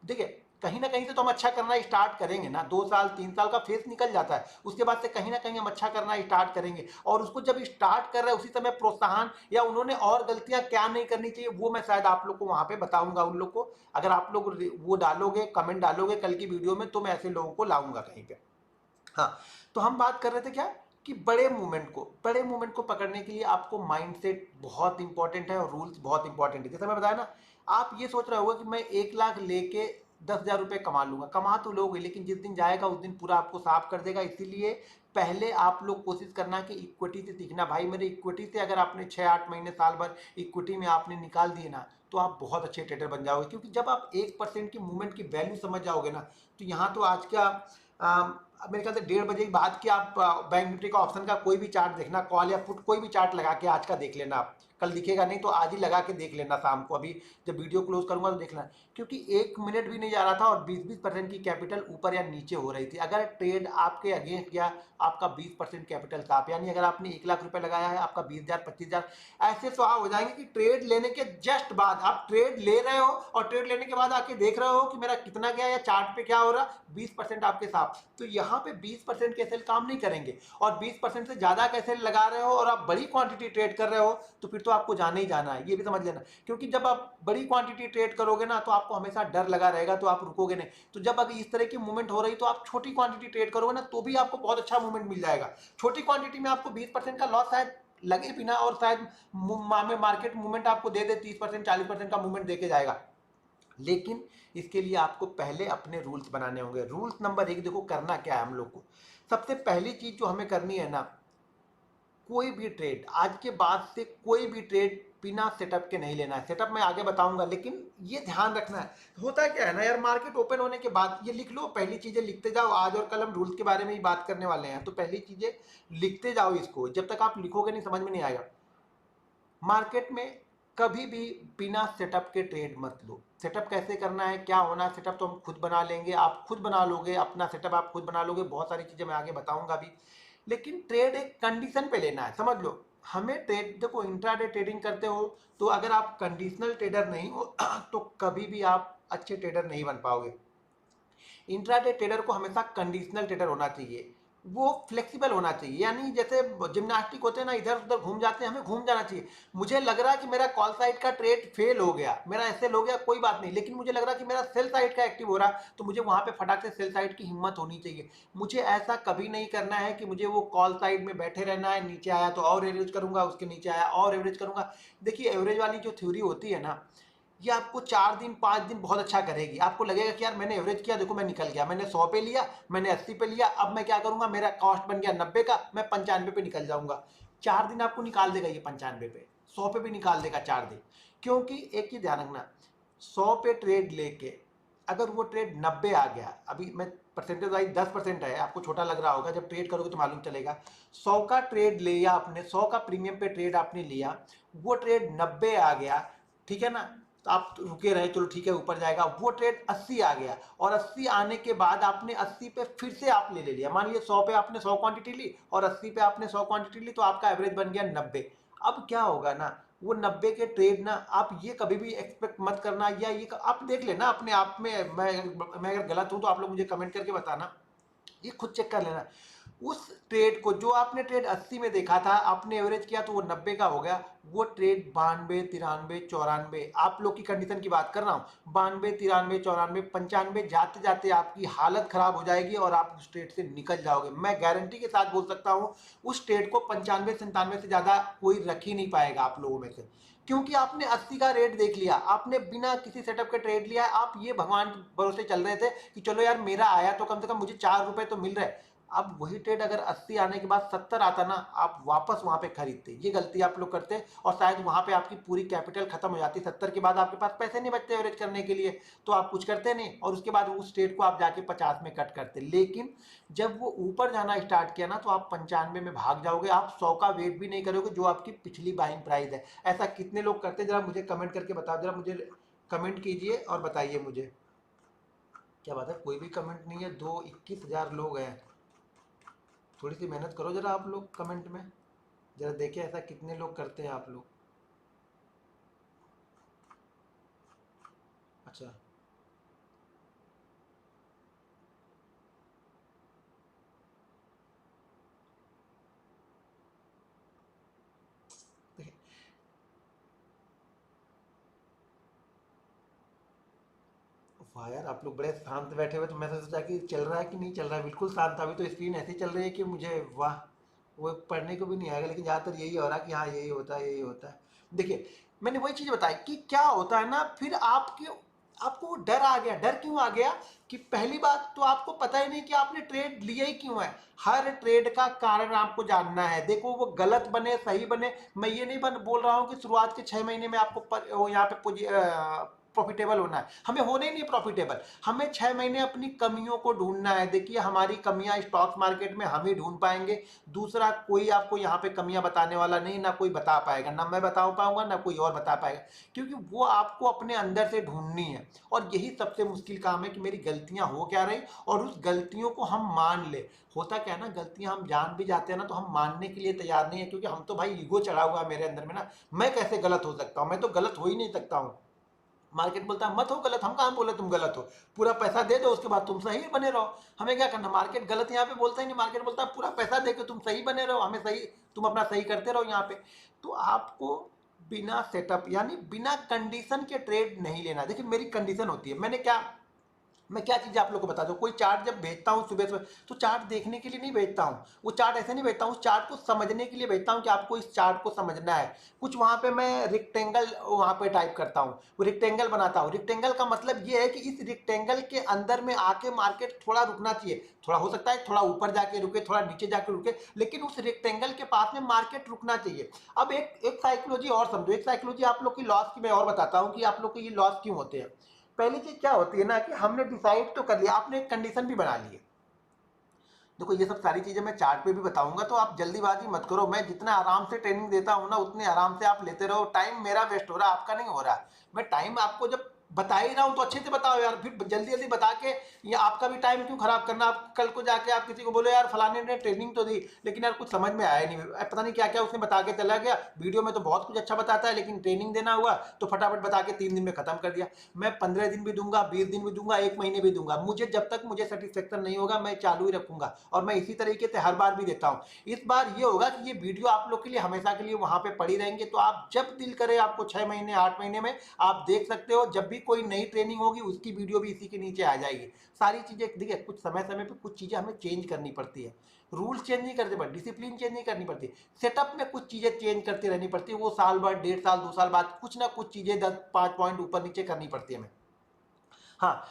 देखिए कहीं ना कहीं से तो हम अच्छा करना स्टार्ट करेंगे ना, 2 साल 3 साल का फेस निकल जाता है, उसके बाद से कहीं ना कहीं हम अच्छा करना स्टार्ट करेंगे, और उसको जब स्टार्ट कर रहे हैं उसी समय प्रोत्साहन या उन्होंने और गलतियां क्या नहीं करनी चाहिए वो मैं शायद आप लोग को वहां पे बताऊंगा। उन लोग को अगर आप लोग वो डालोगे, कमेंट डालोगे कल की वीडियो में, तो मैं ऐसे लोगों को लाऊंगा कहीं पे। हाँ, तो हम बात कर रहे थे क्या कि बड़े मूवमेंट को पकड़ने के लिए आपको माइंडसेट बहुत इंपॉर्टेंट है और रूल्स बहुत इंपॉर्टेंट है। जैसे मैं बताया ना, आप ये सोच रहे होगा कि मैं 1 लाख लेके 10,000 रुपये कमा लूंगा, कमा तो लोगे लेकिन जिस दिन जाएगा उस दिन पूरा आपको साफ कर देगा। इसीलिए पहले आप लोग कोशिश करना कि इक्विटी से सीखना। भाई मेरे इक्विटी से अगर आपने 6 8 महीने साल भर इक्विटी में आपने निकाल दिए ना तो आप बहुत अच्छे ट्रेडर बन जाओगे, क्योंकि जब आप 1% की मूवमेंट की वैल्यू समझ जाओगे ना, तो यहाँ तो आज का अब मेरे ख्याल से 1:30 के बाद कि आप बैंक निफ्टी का ऑप्शन का कोई भी चार्ट देखना, कॉल या पुट कोई भी चार्ट लगा के आज का देख लेना। आप कल दिखेगा नहीं तो आज ही लगा के देख लेना शाम को, अभी जब वीडियो क्लोज करूंगा तो देखना, क्योंकि 1 मिनट भी नहीं जा रहा था और 20-20% की कैपिटल ऊपर या नीचे हो रही थी। अगर ट्रेड आपके अगेंस्ट गया, आपका 20% कैपिटल साफ, यानी अगर आपने 1 लाख रुपए लगाया है आपका 20,000 25,000 ऐसे स्वाहा हो जाएंगे कि ट्रेड लेने के जस्ट बाद आप ट्रेड ले रहे हो और ट्रेड लेने के बाद आके देख रहे हो कि मेरा कितना गया या चार्ट पे क्या हो रहा, 20% आपके साथ। तो यहाँ पे 20% के सेल काम नहीं करेंगे, और 20% से ज्यादा के सेल लगा रहे हो और आप बड़ी क्वांटिटी ट्रेड कर रहे हो तो फिर तो आपको जाना ही जाना है, ये भी समझ लेना। क्योंकि जब आप बड़ी क्वांटिटी ट्रेड करोगे ना तो आपको हमेशा डर लगा रहेगा, तो आप रुकोगे नहीं। तो जब अगर इस तरह की मूवमेंट हो रही तो आप छोटी क्वांटिटी ट्रेड करोगे ना तो भी आपको बहुत अच्छा मूवमेंट मिल जाएगा। छोटी क्वांटिटी में आपको 20% का लॉस शायद लगे बिना, और शायद मार्केट मूवमेंट आपको दे दे 30% 40% का मूवमेंट देके जाएगा, लेकिन इसके लिए आपको पहले अपने रूल्स बनाने होंगे। रूल्स नंबर 1 देखो करना क्या है हम लोग को। सबसे पहली चीज जो हमें करनी है ना, कोई भी ट्रेड आज के बाद से कोई भी ट्रेड बिना सेटअप के नहीं लेना है। सेटअप मैं आगे बताऊंगा, लेकिन ये ध्यान रखना है। होता क्या है ना यार, मार्केट ओपन होने के बाद ये लिख लो, पहली चीजें लिखते जाओ। आज और कल हम रूल्स के बारे में ही बात करने वाले हैं, तो पहली चीजें लिखते जाओ। इसको जब तक आप लिखोगे नहीं समझ में नहीं आएगा। मार्केट में कभी भी बिना सेटअप के ट्रेड मत लो। सेटअप कैसे करना है, क्या होना है, सेटअप तो हम खुद बना लेंगे, आप खुद बना लोगे अपना सेटअप, आप खुद बना लोगे, बहुत सारी चीज़ें मैं आगे बताऊंगा भी। लेकिन ट्रेड एक कंडीशन पे लेना है, समझ लो। हमें ट्रेड, देखो इंट्राडे ट्रेडिंग करते हो तो अगर आप कंडीशनल ट्रेडर नहीं हो तो कभी भी आप अच्छे ट्रेडर नहीं बन पाओगे। इंट्राडे ट्रेडर को हमेशा कंडीशनल ट्रेडर होना चाहिए, वो फ्लेक्सिबल होना चाहिए, यानी जैसे जिम्नास्टिक होते हैं ना, इधर उधर घूम जाते हैं, हमें घूम जाना चाहिए। मुझे लग रहा है कि मेरा कॉल साइड का ट्रेड फेल हो गया, मेरा एसएल हो गया, कोई बात नहीं, लेकिन मुझे लग रहा है कि मेरा सेल साइड का एक्टिव हो रहा है, तो मुझे वहां पे फटाक से सेल साइड की हिम्मत होनी चाहिए। मुझे ऐसा कभी नहीं करना है कि मुझे वो कॉल साइड में बैठे रहना है, नीचे आया तो और एवरेज करूंगा, उसके नीचे आया और एवरेज करूंगा। देखिए एवरेज वाली जो थ्योरी होती है ना, ये आपको 4 दिन 5 दिन बहुत अच्छा करेगी। आपको लगेगा कि यार मैंने एवरेज किया, देखो मैं निकल गया, मैंने 100 पे लिया, मैंने 80 पे लिया, अब मैं क्या करूंगा, मेरा कॉस्ट बन गया 90 का, मैं 95 पे निकल जाऊंगा। 4 दिन आपको निकाल देगा ये 95 पे, 100 पे भी निकाल देगा 4 दिन। क्योंकि एक चीज ध्यान रखना, 100 पे ट्रेड लेके अगर वो ट्रेड 90 आ गया, अभी मैं परसेंटेज वाइज 10% है, आपको छोटा लग रहा होगा, जब ट्रेड करोगे तो मालूम चलेगा। 100 का ट्रेड लिया आपने, 100 का प्रीमियम पे ट्रेड आपने लिया, वो ट्रेड 90 आ गया, ठीक है ना, तो आप रुके रहे, चलो ठीक है ऊपर जाएगा, वो ट्रेड 80 आ गया, और 80 आने के बाद आपने 80 पे फिर से आप ले लिया, मान लीजिए 100 पे आपने 100 क्वांटिटी ली और 80 पे आपने 100 क्वांटिटी ली, तो आपका एवरेज बन गया 90। अब क्या होगा ना, वो 90 के ट्रेड ना, आप ये कभी भी एक्सपेक्ट मत करना, या ये आप देख लेना अपने आप में, मैं अगर गलत हूं तो आप लोग मुझे कमेंट करके बताना, ये खुद चेक कर लेना। उस ट्रेड को, जो आपने ट्रेड 80 में देखा था, आपने एवरेज किया तो वो 90 का हो गया, वो ट्रेड 92 93 94, आप लोग की कंडीशन की बात कर रहा हूं, 92 93 94 95 जाते जाते आपकी हालत खराब हो जाएगी और आप उस ट्रेड से निकल जाओगे। मैं गारंटी के साथ बोल सकता हूं, उस ट्रेड को 95 97 से ज्यादा कोई रख ही नहीं पाएगा आप लोगों में से, क्योंकि आपने 80 का रेट देख लिया, आपने बिना किसी सेटअप के ट्रेड लिया, आप ये भगवान भरोसे चल रहे थे कि चलो यार मेरा आया तो कम से कम मुझे 4 रुपए तो मिल रहे। अब वही ट्रेड अगर 80 आने के बाद 70 आता ना, आप वापस वहां पे खरीदते, ये गलती आप लोग करते, और शायद वहां पे आपकी पूरी कैपिटल खत्म हो जाती, 70 के बाद आपके पास पैसे नहीं बचते एवरेज करने के लिए, तो आप कुछ करते नहीं, और उसके बाद उस ट्रेड को आप जाके 50 में कट करते। लेकिन जब वो ऊपर जाना स्टार्ट किया ना, तो आप 95 में भाग जाओगे, आप 100 का वेट भी नहीं करोगे जो आपकी पिछली बाइंग प्राइस है। ऐसा कितने लोग करते, जरा मुझे कमेंट करके बताओ, जरा मुझे कमेंट कीजिए और बताइए मुझे। क्या बात है, कोई भी कमेंट नहीं है, 21,000 लोग हैं। थोड़ी सी मेहनत करो जरा आप लोग कमेंट में, जरा देखें ऐसा कितने लोग करते हैं आप लोग। अच्छा, देखिए, वाह यार आप लोग बड़े शांत बैठे हुए, तो मैं तो सोचा कि चल रहा है कि नहीं चल रहा है, बिल्कुल शांत था। अभी तो स्क्रीन ऐसी चल रही है कि मुझे वाह, वो पढ़ने को भी नहीं आएगा, लेकिन ज़्यादातर यही हो रहा है कि हाँ यही होता है, यही होता है। देखिए, मैंने वही चीज़ बताई कि क्या होता है ना, फिर आपके, आपको डर आ गया। डर क्यों आ गया कि पहली बात तो आपको पता ही नहीं कि आपने ट्रेड लिया ही क्यों है। हर ट्रेड का कारण आपको जानना है। देखो वो गलत बने सही बने, मैं ये नहीं बोल रहा हूँ कि शुरुआत के 6 महीने में आपको यहाँ पे प्रॉफिटेबल होना है, हमें होने ही नहीं प्रॉफिटेबल। हमें 6 महीने अपनी कमियों को ढूंढना है। देखिए हमारी कमियां स्टॉक मार्केट में हम ही ढूंढ पाएंगे, दूसरा कोई आपको यहाँ पे कमियां बताने वाला नहीं, ना कोई बता पाएगा, ना मैं बता पाऊंगा ना कोई और बता पाएगा, क्योंकि वो आपको अपने अंदर से ढूंढनी है। और यही सबसे मुश्किल काम है कि मेरी गलतियां हो क्या रही, और उस गलतियों को हम मान ले। होता क्या है ना, गलतियां हम जान भी जाते हैं ना, तो हम मानने के लिए तैयार नहीं है, क्योंकि हम तो भाई ईगो चढ़ा हुआ है मेरे अंदर में ना, मैं कैसे गलत हो सकता हूँ, मैं तो गलत हो ही नहीं सकता हूँ। मार्केट बोलता है मत हो गलत, हम कहाँ बोले तुम गलत हो, पूरा पैसा दे दो उसके बाद तुम सही बने रहो। हमें क्या करना, मार्केट गलत यहाँ पे बोलता ही नहीं, मार्केट बोलता है पूरा पैसा दे के तुम सही बने रहो, हमें सही, तुम अपना सही करते रहो यहाँ पे। तो आपको बिना सेटअप यानी बिना कंडीशन के ट्रेड नहीं लेना। देखिए मेरी कंडीशन होती है, मैं क्या चीज़ आप लोग को बता दूं, कोई चार्ट जब भेजता हूं सुबह सुबह, तो चार्ट देखने के लिए नहीं भेजता हूं, वो चार्ट ऐसे नहीं भेजता हूं, उस चार्ट को समझने के लिए भेजता हूं कि आपको इस चार्ट को समझना है। कुछ वहां पे मैं रिक्टेंगल वहां पे टाइप करता हूं, वो रिक्टेंगल बनाता हूं। रिक्टेंगल का मतलब ये है कि इस रिक्टेंगल के अंदर में आके मार्केट थोड़ा रुकना चाहिए, थोड़ा हो सकता है थोड़ा ऊपर जाके रुके, थोड़ा नीचे जाके रुके, लेकिन उस रिक्टेंगल के पास में मार्केट रुकना चाहिए। अब एक एक साइकोलॉजी और समझो, एक साइकोलॉजी आप लोग की लॉस की मैं और बताता हूँ कि आप लोग को ये लॉस क्यों होते हैं। पहली चीज क्या होती है ना, कि हमने डिसाइड तो कर लिया, आपने एक कंडीशन भी बना ली है, देखो ये सब सारी चीजें मैं चार्ट पे भी बताऊंगा, तो आप जल्दीबाजी मत करो। मैं जितना आराम से ट्रेनिंग देता हूँ ना, उतने आराम से आप लेते रहो। टाइम मेरा वेस्ट हो रहा है, आपका नहीं हो रहा। मैं टाइम आपको जब बता ही रहा हूँ तो अच्छे से बताओ यार, फिर जल्दी जल्दी बता के ये आपका भी टाइम क्यों खराब करना। आप कल को जाके आप किसी को बोलो यार फलाने ने ट्रेनिंग तो दी, लेकिन यार कुछ समझ में आया नहीं, पता नहीं क्या क्या उसने बता के चला गया। वीडियो में तो बहुत कुछ अच्छा बताता है, लेकिन ट्रेनिंग देना हुआ तो फटाफट बता के 3 दिन में खत्म कर दिया। मैं 15 दिन भी दूंगा, 20 दिन भी दूंगा, 1 महीने भी दूंगा, मुझे जब तक मुझे सेटिस्फेक्शन नहीं होगा मैं चालू ही रखूंगा। और मैं इसी तरीके से हर बार भी देता हूँ। इस बार ये होगा कि ये वीडियो आप लोग के लिए हमेशा के लिए वहां पे पड़ी रहेंगे, तो आप जब दिल करे आपको 6 महीने 8 महीने में आप देख सकते हो। जब भी कोई नई ट्रेनिंग होगी उसकी वीडियो भी इसी के नीचे आ जाएगी। सारी चीजें देखिए, कुछ समय समय पे कुछ चीजें हमें चेंज करनी पड़ती है। रूल्स चेंज नहीं करते पड़ते, डिसिप्लिन चेंज नहीं करनी पड़ती, सेटअप में कुछ चीजें चेंज करती रहनी पड़ती है। वो साल बाद, 1.5 साल 2 साल बाद कुछ ना कुछ चीजें 10 5 पॉइंट ऊपर नीचे करनी पड़ती है हमें। हाँ,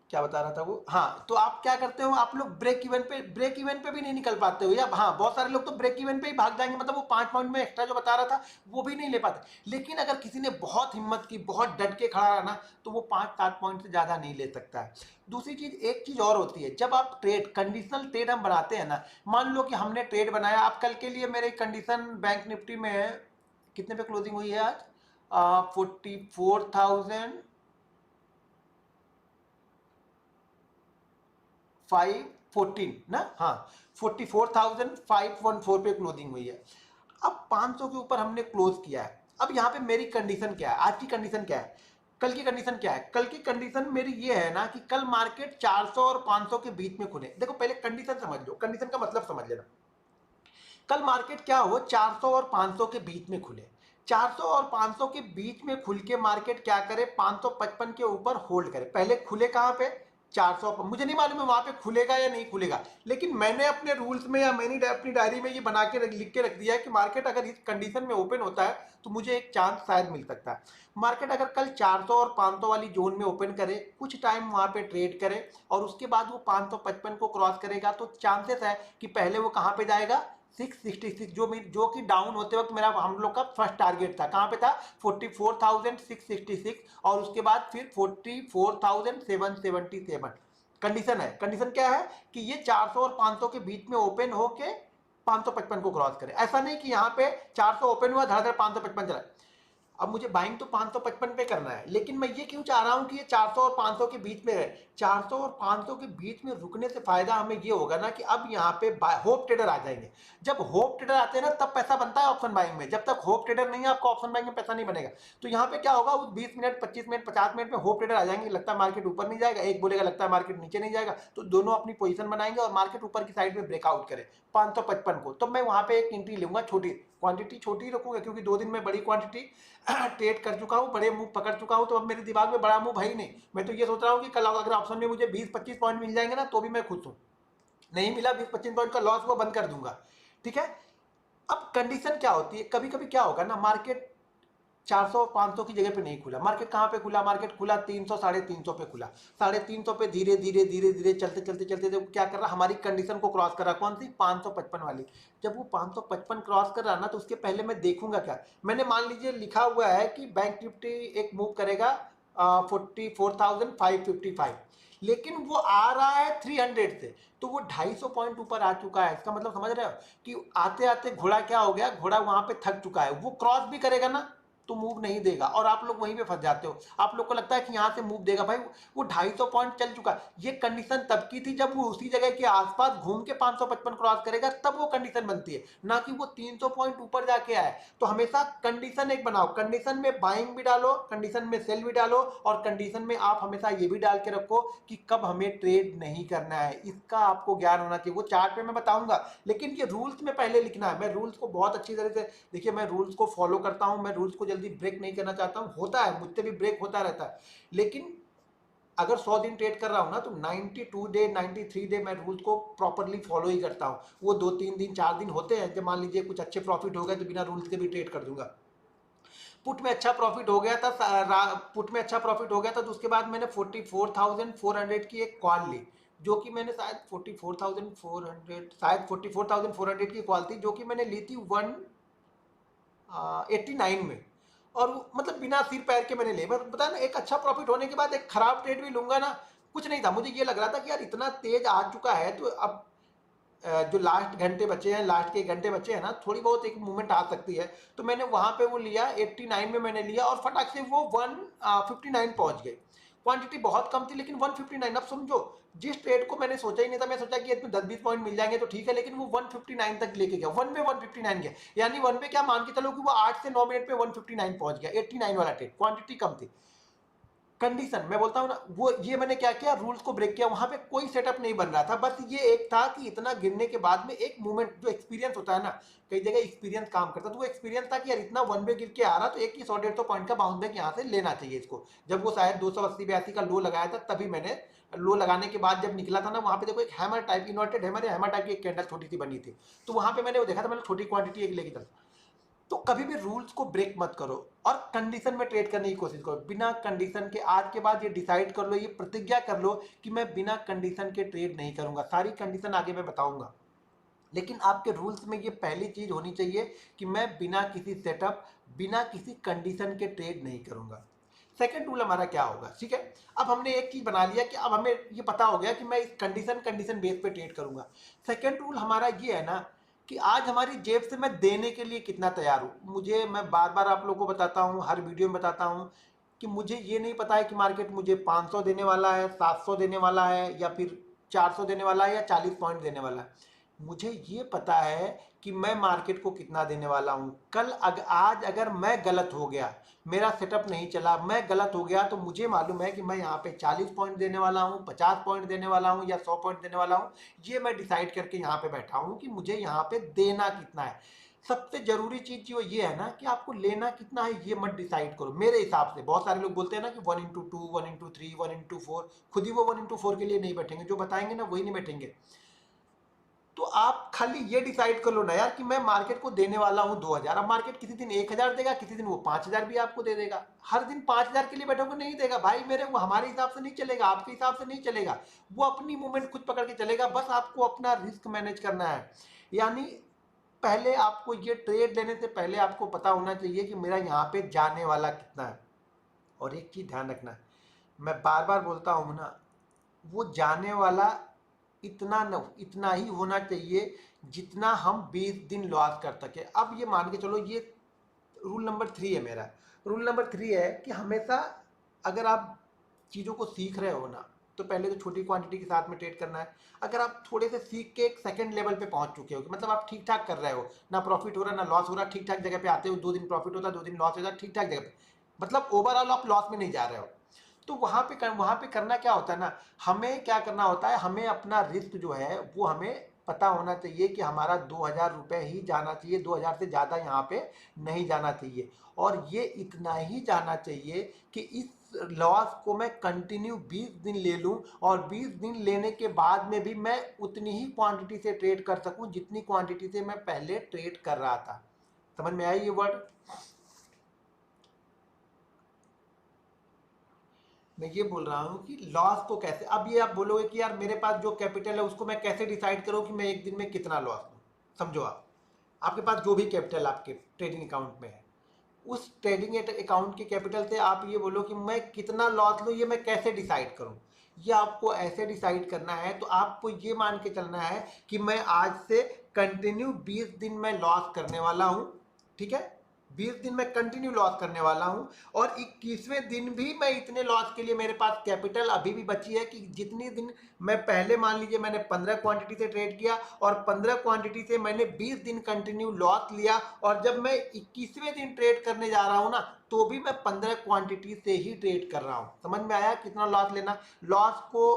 क्या बता रहा था वो, हाँ, तो आप क्या करते हो, आप लोग ब्रेक इवन पे भी नहीं निकल पाते हो। या हाँ, बहुत सारे लोग तो ब्रेक इवन पे ही भाग जाएंगे, मतलब वो 5 पॉइंट में एक्स्ट्रा जो बता रहा था वो भी नहीं ले पाते। लेकिन अगर किसी ने बहुत हिम्मत की, बहुत डट के खड़ा रहा ना, तो वो 5 7 पॉइंट से ज्यादा नहीं ले सकता है। दूसरी चीज, एक चीज और होती है, जब आप ट्रेड, कंडीशनल ट्रेड हम बनाते हैं ना, मान लो कि हमने ट्रेड बनाया, आप कल के लिए मेरे कंडीशन बैंक निफ्टी में है, कितने पे क्लोजिंग हुई है आज, 44,514 ना, हाँ, 44,514 पे क्लोजिंग हुई है। अब 500 के ऊपर हमने क्लोज किया है। अब यहाँ पे मेरी कंडीशन क्या है, आज की कंडीशन क्या है, कल की कंडीशन क्या है। कल की कंडीशन मेरी ये है ना कि कल मार्केट 400 और 500 के बीच में खुले। देखो पहले कंडीशन समझ लो, कंडीशन का मतलब समझ लेना। कल मार्केट क्या हो, 400 और 500 के बीच में खुले। 400 और 500 के बीच में खुल के मार्केट क्या करे, 555 के ऊपर होल्ड करे। पहले खुले कहां पे, 400 पर। मुझे नहीं मालूम है वहां पे खुलेगा या नहीं खुलेगा, लेकिन मैंने अपने रूल्स में या मैंने अपनी डायरी में ये बना के लिख के रख दिया है कि मार्केट अगर इस कंडीशन में ओपन होता है तो मुझे एक चांस शायद मिल सकता है। मार्केट अगर कल 400 और 500 वाली जोन में ओपन करे, कुछ टाइम वहां पे ट्रेड करे और उसके बाद वो 555 को क्रॉस करेगा, तो चांसेस है कि पहले वो कहां पे जाएगा, 666, जो कि डाउन होते वक्त मेरा, हम लोग का फर्स्ट टारगेट था, कहां पे था, 44,666, और उसके बाद फिर 44,777। कंडीशन है, कंडीशन क्या है कि ये 400 और 500 के बीच में ओपन होके 555 को क्रॉस करे। ऐसा नहीं कि यहाँ पे 400 ओपन हुआ, धड़ाधड़ 555 चला। अब मुझे बाइंग तो 555 पे करना है, लेकिन मैं ये क्यों चाह रहा हूं कि ये 400 और 500 के बीच में है। 400 और 500 के बीच में रुकने से फायदा हमें ये होगा ना कि अब यहाँ पे होप ट्रेडर आ जाएंगे। जब होप ट्रेडर आते हैं ना, तब पैसा बनता है ऑप्शन बाइंग में। जब तक होप ट्रेडर नहीं है, आपको ऑप्शन बाइंग में पैसा नहीं बनेगा। तो यहाँ पे क्या होगा, उस 20 मिनट 25 मिनट 50 मिनट में होप ट्रेडर आ जाएंगे, लगता है मार्केट ऊपर नहीं जाएगा, एक बोलेगा लगता है मार्केट नीचे नहीं जाएगा, तो दोनों अपनी पोजीशन बनाएंगे और मार्केट ऊपर की साइड में ब्रेकआउट करे 555 को, तो मैं वहां पे एक एंट्री लूंगा, छोटी क्वांटिटी, छोटी रखूंगा, क्योंकि 2 दिन में बड़ी क्वांटिटी ट्रेड कर चुका हूँ, बड़े मूव पकड़ चुका हूँ, तो अब मेरे दिमाग में बड़ा मूव है ही नहीं। मैं तो ये सोच रहा हूँ कि कल अगर ऑप्शन में मुझे 20-25 पॉइंट मिल जाएंगे ना, तो भी मैं खुश हूँ। नहीं मिला 20-25 पॉइंट का लॉस, वो बंद कर दूंगा। ठीक है। अब कंडीशन क्या होती है, कभी कभी क्या होगा ना, मार्केट 400 500 की जगह पे नहीं खुला, मार्केट कहां पे खुला, मार्केट खुला 300 350 पे खुला। 350 पे धीरे धीरे धीरे धीरे चलते चलते चलते जब क्या कर रहा, हमारी कंडीशन को क्रॉस कर रहा, कौन सी, 555 वाली। जब वो 555 क्रॉस कर रहा ना, तो उसके पहले मैं देखूंगा क्या, मैंने मान लीजिए लिखा हुआ है कि बैंक निफ्टी एक मूव करेगा 44,555, लेकिन वो आ रहा है 300 से, तो वो 250 पॉइंट ऊपर आ चुका है। इसका मतलब समझ रहे हो कि आते आते घोड़ा क्या हो गया, घोड़ा वहां पे थक चुका है। वो क्रॉस भी करेगा ना तो मूव नहीं देगा, और आप लोग वहीं पे फंस जाते हो। आप लोग को लगता है कि यहां से मूव देगा, भाई वो 250 पॉइंट चल चुका। ये कंडीशन तब की थी जब वो उसी जगह के आसपास घूम के 555 क्रॉस करेगा, तब वो कंडीशन बनती है, ना कि वो 300 पॉइंट ऊपर जाके आए। तो हमेशा कंडीशन एक बनाओ, कंडीशन में बाइंग भी डालो, कंडीशन में सेल भी डालो, और कंडीशन में आप हमेशा ये भी डाल के रखो कि कब हमें ट्रेड नहीं करना है। इसका आपको ज्ञान होना चाहिए। वो चार्ट पे मैं बताऊंगा, लेकिन ये रूल्स में पहले लिखना है। मैं रूल्स को बहुत अच्छी तरह से, देखिए मैं रूल्स को फॉलो करता हूं, मैं रूल्स को जल्दी ब्रेक नहीं करना चाहता हूं, होता है मुझसे भी ब्रेक होता रहता है, लेकिन अगर 100 दिन ट्रेड कर रहा हूं ना, तो 92 डे 93 डे मैं रूल्स को प्रॉपरली फॉलो ही करता हूं। वो 2 3 दिन 4 दिन होते हैं जब मान लीजिए कुछ अच्छे प्रॉफिट हो गए तो बिना रूल्स के भी ट्रेड कर दूंगा। पुट में अच्छा प्रॉफिट हो गया था, पुट में अच्छा प्रॉफिट हो गया था, तो उसके बाद मैंने 44,400 की एक कॉल ली, जो कि मैंने शायद 44,400, शायद 44,400 की कॉल थी, जो कि मैंने ली थी 189 में। और मतलब बिना सिर पैर के मैंने ले, मैं बता ना, एक अच्छा प्रॉफिट होने के बाद एक खराब ट्रेड भी लूंगा ना, कुछ नहीं था। मुझे ये लग रहा था कि यार इतना तेज आ चुका है, तो अब जो लास्ट घंटे बचे हैं, लास्ट के 1 घंटे बचे हैं ना, थोड़ी बहुत एक मूवमेंट आ सकती है। तो मैंने वहां पे वो लिया 89 में मैंने लिया और फटाक से वो 159 पहुंच गए। क्वांटिटी बहुत कम थी लेकिन 159। अब समझो, जिस ट्रेड को मैंने सोचा ही नहीं था, मैं सोचा कि इसमें 10-20 पॉइंट मिल जाएंगे तो ठीक है, लेकिन वो 159 तक लेके गया, वन पे 159 गया। यानी वन पे क्या मान के चलो कि वो 8 से 9 मिनट पे 159 पहुंच गया। 89 वाला ट्रेड, क्वांटिटी कम थी। कंडीशन मैं बोलता हूँ ना, वो ये मैंने क्या किया, रूल्स को ब्रेक किया। वहां पे कोई सेटअप नहीं बन रहा था, बस ये एक था कि इतना गिरने के बाद में एक मूवमेंट, जो एक्सपीरियंस होता है ना, कई जगह एक्सपीरियंस काम करता है, तो वो एक्सपीरियंस था कि यार इतना वन वे गिर के आ रहा, तो एक ही 100-150 पॉइंट का बाउंस बैक यहाँ से लेना चाहिए इसको। जब वो शायद 280-82 का लो लगाया था, तभी मैंने लो लगाने के बाद जब निकला था ना, वहां पे देखो एक हैमर टाइप, इन्वर्टेड हैमर या हैमर टाइप की एक कैंडल छोटी सी बनी थी, तो वहां पे मैंने वो देखा था, मैंने छोटी क्वांटिटी एक लेके चला। तो कभी भी रूल्स को ब्रेक मत करो और कंडीशन में ट्रेड करने की कोशिश करो। बिना कंडीशन के आज के बाद ये डिसाइड कर लो, ये प्रतिज्ञा कर लो कि मैं बिना कंडीशन के ट्रेड नहीं करूंगा। सारी कंडीशन आगे मैं बताऊंगा, लेकिन आपके रूल्स में ये पहली चीज होनी चाहिए कि मैं बिना किसी सेटअप, बिना किसी कंडीशन के ट्रेड नहीं करूंगा। सेकंड रूल हमारा क्या होगा, ठीक है। अब हमने एक चीज बना लिया कि अब हमें ये पता हो गया कि मैं इस कंडीशन बेस पे ट्रेड करूंगा। सेकंड रूल हमारा ये है ना कि आज हमारी जेब से मैं देने के लिए कितना तैयार हूं। मुझे, मैं बार बार आप लोगों को बताता हूं, हर वीडियो में बताता हूं कि मुझे ये नहीं पता है कि मार्केट मुझे 500 देने वाला है, 700 देने वाला है, या फिर 400 देने वाला है, या 40 पॉइंट देने वाला है। मुझे ये पता है कि मैं मार्केट को कितना देने वाला हूं। आज अगर मैं गलत हो गया, मेरा सेटअप नहीं चला, मैं गलत हो गया, तो मुझे मालूम है कि मैं यहाँ पे 40 पॉइंट देने वाला हूँ, 50 पॉइंट देने वाला हूँ, या 100 पॉइंट देने वाला हूँ। ये मैं डिसाइड करके यहाँ पे बैठा हूँ कि मुझे यहाँ पे देना कितना है। सबसे जरूरी चीज जो ये है ना कि आपको लेना कितना है, ये मत डिसाइड करो। मेरे हिसाब से बहुत सारे लोग बोलते हैं ना कि 1x2, 1x3, 1x4, खुद ही वो 1x4 के लिए नहीं बैठेंगे, जो बताएंगे ना वही नहीं बैठेंगे। तो आप खाली ये डिसाइड कर लो ना यार कि मैं मार्केट को देने वाला हूं 2000। अब मार्केट किसी दिन 1000 देगा, किसी दिन वो 5000 भी आपको दे देगा। हर दिन 5000 के लिए बैठोगे, नहीं देगा भाई मेरे, वो हमारे हिसाब से नहीं चलेगा, आपके हिसाब से नहीं चलेगा। वो अपनी मूवमेंट खुद पकड़ के चलेगा। बस आपको अपना रिस्क मैनेज करना है। यानी पहले आपको ये ट्रेड लेने से पहले आपको पता होना चाहिए कि मेरा यहाँ पे जाने वाला कितना है। और एक चीज ध्यान रखना, मैं बार बार बोलता हूं ना, वो जाने वाला इतना ही होना चाहिए जितना हम 20 दिन लॉस कर सके। अब ये मान के चलो, ये रूल नंबर 3 है मेरा। रूल नंबर 3 है कि हमेशा अगर आप चीज़ों को सीख रहे हो ना, तो पहले तो छोटी क्वांटिटी के साथ में ट्रेड करना है। अगर आप थोड़े से सीख के एक सेकंड लेवल पे पहुंच चुके हो, मतलब आप ठीक ठाक कर रहे हो, ना प्रॉफिट हो रहा ना लॉस हो रहा, ठीक ठाक जगह पे आते हो, 2 दिन प्रॉफिट होता, 2 दिन लॉस होता, ठीक ठाक जगह पे, मतलब ओवरऑल आप लॉस में नहीं जा रहे हो, तो वहां पे करना क्या होता है ना, हमें क्या करना होता है, हमें अपना रिस्क जो है वो हमें पता होना चाहिए कि हमारा 2000 रुपये ही जाना चाहिए, 2000 से ज़्यादा यहाँ पे नहीं जाना चाहिए। और ये इतना ही जाना चाहिए कि इस लॉस को मैं कंटिन्यू 20 दिन ले लूँ, और 20 दिन लेने के बाद में भी मैं उतनी ही क्वांटिटी से ट्रेड कर सकूँ जितनी क्वांटिटी से मैं पहले ट्रेड कर रहा था। समझ में आई ये वर्ड? मैं ये बोल रहा हूँ कि लॉस को कैसे, अब ये आप बोलोगे कि यार मेरे पास जो कैपिटल है उसको मैं कैसे डिसाइड करूँ कि मैं एक दिन में कितना लॉस लूँ। समझो, आप आपके पास जो भी कैपिटल आपके ट्रेडिंग अकाउंट में है, उस ट्रेडिंग अकाउंट के कैपिटल से आप ये बोलो कि मैं कितना लॉस लूँ, ये मैं कैसे डिसाइड करूँ। ये आपको ऐसे डिसाइड करना है, तो आपको ये मान के चलना है कि मैं आज से कंटिन्यू 20 दिन में लॉस करने वाला हूँ, ठीक है, 20 दिन में कंटिन्यू लॉस करने वाला हूं, और 21वें दिन भी मैं इतने लॉस के लिए मेरे पास कैपिटल अभी भी बची है कि जितनी दिन मैं पहले, मान लीजिए मैंने 15 क्वांटिटी से ट्रेड किया और 15 क्वांटिटी से मैंने 20 दिन कंटिन्यू लॉस लिया, और जब मैं 21वें दिन ट्रेड करने जा रहा हूं ना, तो भी मैं 15 क्वांटिटी से ही ट्रेड कर रहा हूं। समझ में आया कितना लॉस लेना, लॉस को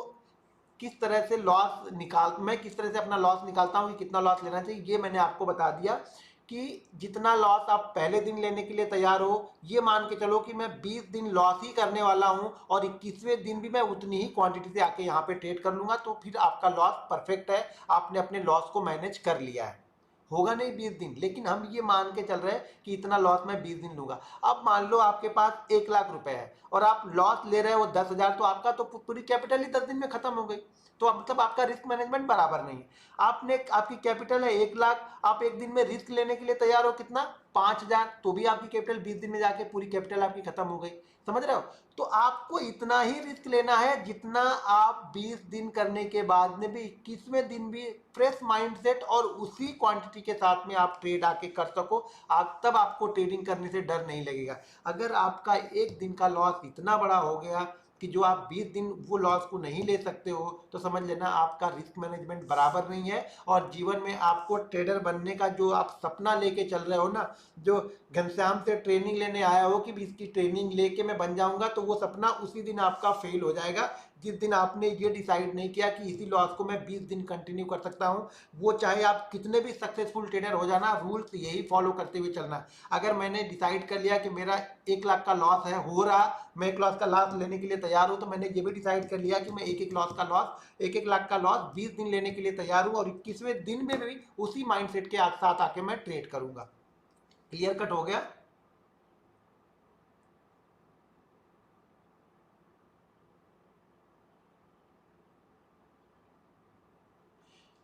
किस तरह से लॉस मैं किस तरह से अपना लॉस निकालता हूं कि कितना लॉस लेना चाहिए, ये मैंने आपको बता दिया। कि जितना लॉस आप पहले दिन लेने के लिए तैयार हो, ये मान के चलो कि मैं 20 दिन लॉस ही करने वाला हूं, और 21वें दिन भी मैं उतनी ही क्वांटिटी से आके यहाँ पे ट्रेड कर लूंगा, तो फिर आपका लॉस परफेक्ट है, आपने अपने लॉस को मैनेज कर लिया है। होगा नहीं 20 दिन, लेकिन हम ये मान के चल रहे हैं कि इतना लॉस मैं 20 दिन लूंगा। अब मान लो आपके पास 1 लाख रुपए है और आप लॉस ले रहे हो 10,000, तो आपका तो पूरी कैपिटल ही 10 दिन में खत्म हो गई। तो अब मतलब आपका रिस्क मैनेजमेंट बराबर नहीं है। आपने आपकी कैपिटल है 1 लाख, आप एक दिन में रिस्क लेने के लिए तैयार हो कितना 5,000, तो भी आपकी कैपिटल 20 दिन में जाके पूरी कैपिटल आपकी खत्म हो गई। समझ रहे हो? तो आपको इतना ही रिस्क लेना है जितना आप 20 दिन करने के बाद में भी 21वें दिन भी फ्रेश माइंडसेट और उसी क्वांटिटी के साथ में आप ट्रेड आके कर सको। आप तब आपको ट्रेडिंग करने से डर नहीं लगेगा। अगर आपका एक दिन का लॉस इतना बड़ा हो गया कि जो आप 20 दिन वो लॉस को नहीं ले सकते हो, तो समझ लेना आपका रिस्क मैनेजमेंट बराबर नहीं है। और जीवन में आपको ट्रेडर बनने का जो आप सपना लेके चल रहे हो ना, जो घनश्याम से ट्रेनिंग लेने आया हो कि भी इसकी ट्रेनिंग लेके मैं बन जाऊंगा, तो वो सपना उसी दिन आपका फेल हो जाएगा जिस दिन आपने ये डिसाइड नहीं किया कि इसी लॉस को मैं 20 दिन कंटिन्यू कर सकता हूँ। वो चाहे आप कितने भी सक्सेसफुल ट्रेडर हो जाना, रूल्स यही फॉलो करते हुए चलना। अगर मैंने डिसाइड कर लिया कि मेरा 1 लाख का लॉस है हो रहा, मैं 1 लाख का लॉस लेने के लिए तैयार हूँ, तो मैंने ये भी डिसाइड कर लिया कि मैं एक एक लाख का लॉस 20 दिन लेने के लिए तैयार हूँ, और 21वें दिन में भी उसी माइंडसेट के साथ आके मैं ट्रेड करूंगा। क्लियर कट हो गया?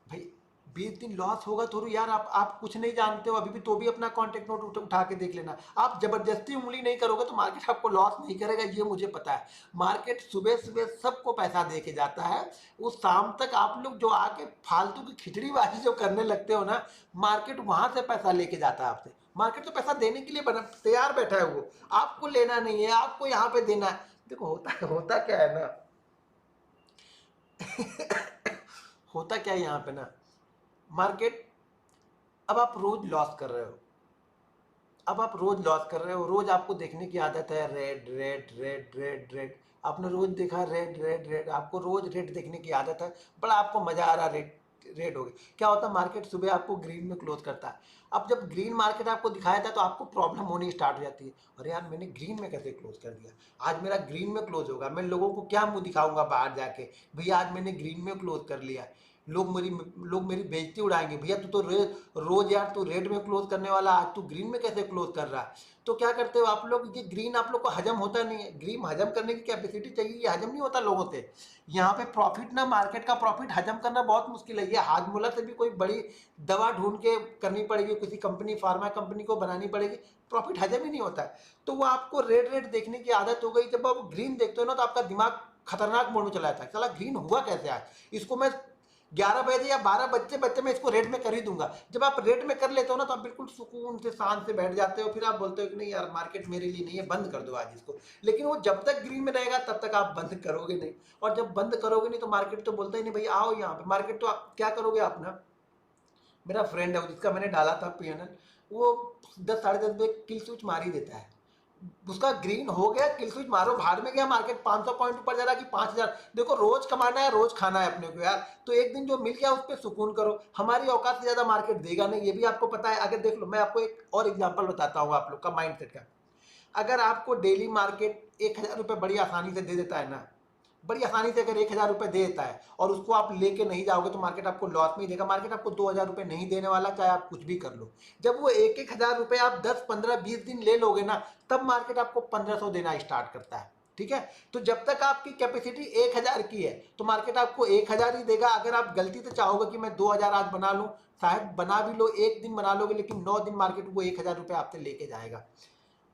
भाई 20 दिन लॉस होगा तो यार, आप कुछ नहीं जानते हो अभी भी, तो भी अपना कॉन्टेक्ट नोट उठा के देख लेना। आप जबरदस्ती उंगली नहीं करोगे तो मार्केट आपको लॉस नहीं करेगा, ये मुझे पता है। मार्केट सुबह सुबह सबको पैसा दे के जाता है, उस शाम तक आप लोग जो आके फालतू की खिचड़ीबाजी जो करने लगते हो ना, मार्केट वहां से पैसा लेके जाता है आपसे। मार्केट तो पैसा देने के लिए बना तैयार बैठा है, वो आपको लेना नहीं है, आपको यहाँ पे देना है। देखो होता क्या है ना, होता क्या है यहाँ पे ना, मार्केट, अब आप रोज लॉस कर रहे हो, अब आप रोज लॉस कर रहे हो, रोज आपको देखने की आदत है red red red red red. आपने रोज देखा रेड रेड रेड, आपको रोज रेड देखने की आदत है, बड़ा आपको मजा आ रहा है रेड रेड हो गई। क्या होता है, मार्केट सुबह आपको ग्रीन में क्लोज करता है। अब जब ग्रीन मार्केट आपको दिखाया था तो आपको प्रॉब्लम होनी स्टार्ट हो जाती है, अरे यार मैंने ग्रीन में कैसे क्लोज कर दिया, आज मेरा ग्रीन में क्लोज होगा, मैं लोगों को क्या मुंह दिखाऊंगा बाहर जाके, भैया आज मैंने ग्रीन में क्लोज कर लिया। लोग मेरी बेइज्जती उड़ाएंगे, भैया तू तो रोज यार तू रेड में क्लोज करने वाला, आज तू ग्रीन में कैसे क्लोज कर रहा है। तो क्या करते हो आप लोग, ये ग्रीन आप लोग को हजम होता नहीं है, ग्रीन हजम करने की कैपेसिटी चाहिए, ये हजम नहीं होता लोगों से। यहाँ पे प्रॉफिट ना, मार्केट का प्रॉफिट हजम करना बहुत मुश्किल है, ये हाजमोला से भी कोई बड़ी दवा ढूंढ के करनी पड़ेगी, किसी कंपनी फार्मा कंपनी को बनानी पड़ेगी, प्रॉफिट हजम ही नहीं होता है। तो वो आपको रेड रेड देखने की आदत हो गई, जब आप ग्रीन देखते हो ना तो आपका दिमाग खतरनाक मोड में चला जाता है, चला ग्रीन हुआ कैसे आज, इसको मैं 11 बजे या 12 बजे बच्चे मैं इसको रेड में कर ही दूंगा। जब आप रेड में कर लेते हो ना तो आप बिल्कुल सुकून से शांत से बैठ जाते हो, फिर आप बोलते हो कि नहीं यार मार्केट मेरे लिए नहीं है, बंद कर दो आज इसको। लेकिन वो जब तक ग्रीन में रहेगा तब तक आप बंद करोगे नहीं, और जब बंद करोगे नहीं तो मार्केट तो बोलता ही नहीं भाई आओ यहाँ पे। मार्केट तो आप क्या करोगे, आप ना, मेरा फ्रेंड है जिसका मैंने डाला था पीएनएल, वो 10 साढ़े 10 बजे किल स्विच मार ही देता है, उसका ग्रीन हो गया किल स्विच मारो, बाहर में गया मार्केट 500 पॉइंट ऊपर जा रहा कि 5,000। देखो रोज कमाना है, रोज खाना है अपने को यार, तो एक दिन जो मिल गया उस पर सुकून करो। हमारी औकात से ज्यादा मार्केट देगा नहीं, ये भी आपको पता है। अगर देख लो, मैं आपको एक और एग्जांपल बताता हूँ आप लोग का माइंडसेट का। अगर आपको डेली मार्केट 1,000 रुपये बड़ी आसानी से दे देता है ना, बड़ी आसानी से अगर 1,000 रुपये दे देता है और उसको आप लेके नहीं जाओगे तो मार्केट आपको लॉस में ही देगा। मार्केट आपको 2,000 रुपये नहीं देने वाला, चाहे आप कुछ भी कर लो। जब वो 1,000 रुपये आप 10 15 20 दिन ले लोगे ना, तब मार्केट आपको 1,500 देना स्टार्ट करता है। ठीक है, तो जब तक आपकी कैपेसिटी 1,000 की है तो मार्केट आपको 1,000 ही देगा। अगर आप गलती से चाहोगे कि मैं 2,000 आज बना लूं, शायद बना भी लो, एक दिन बना लोगे, लेकिन 9 दिन मार्केट वो 1,000 रुपये आपसे लेके जाएगा।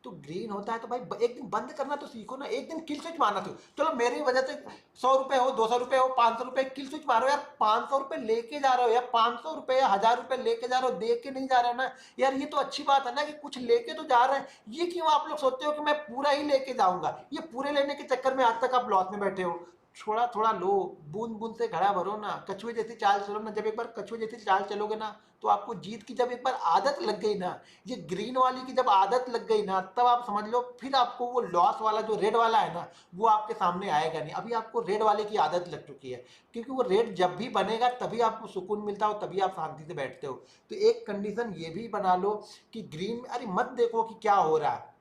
तो ग्रीन होता है तो भाई एक दिन बंद करना तो सीखो ना, एक दिन किल स्विच मारना। तो चलो मेरी वजह से 100 रुपए हो, 200 रुपए हो, 500 रुपए, किल स्विच मारो यार। 500 रुपए लेके जा रहे हो यार, 500 रुपए या 1,000 रुपए लेके जा रहे हो, दे के नहीं जा रहे हो ना यार, ये तो अच्छी बात है ना कि कुछ लेके तो जा रहे हैं। ये क्यों आप लोग सोचते हो कि मैं पूरा ही लेके जाऊंगा, ये पूरे लेने के चक्कर में आज तक आप लॉस में बैठे हो। थोड़ा थोड़ा लो, बूंद बूंद से घड़ा भरो ना, कछुए जैसी चाल चलो ना। जब एक बार कछुए जैसी चाल चलोगे ना तो आपको जीत की जब एक बार आदत लग गई ना, ये ग्रीन वाली की जब आदत लग गई ना, तब आप समझ लो फिर आपको वो लॉस वाला जो रेड वाला है ना, वो आपके सामने आएगा नहीं। अभी आपको रेड वाले की आदत लग चुकी है, क्योंकि वो रेड जब भी बनेगा तभी आपको सुकून मिलता हो, तभी आप शांति से बैठते हो। तो एक कंडीशन ये भी बना लो कि ग्रीन, अरे मत देखो कि क्या हो रहा है।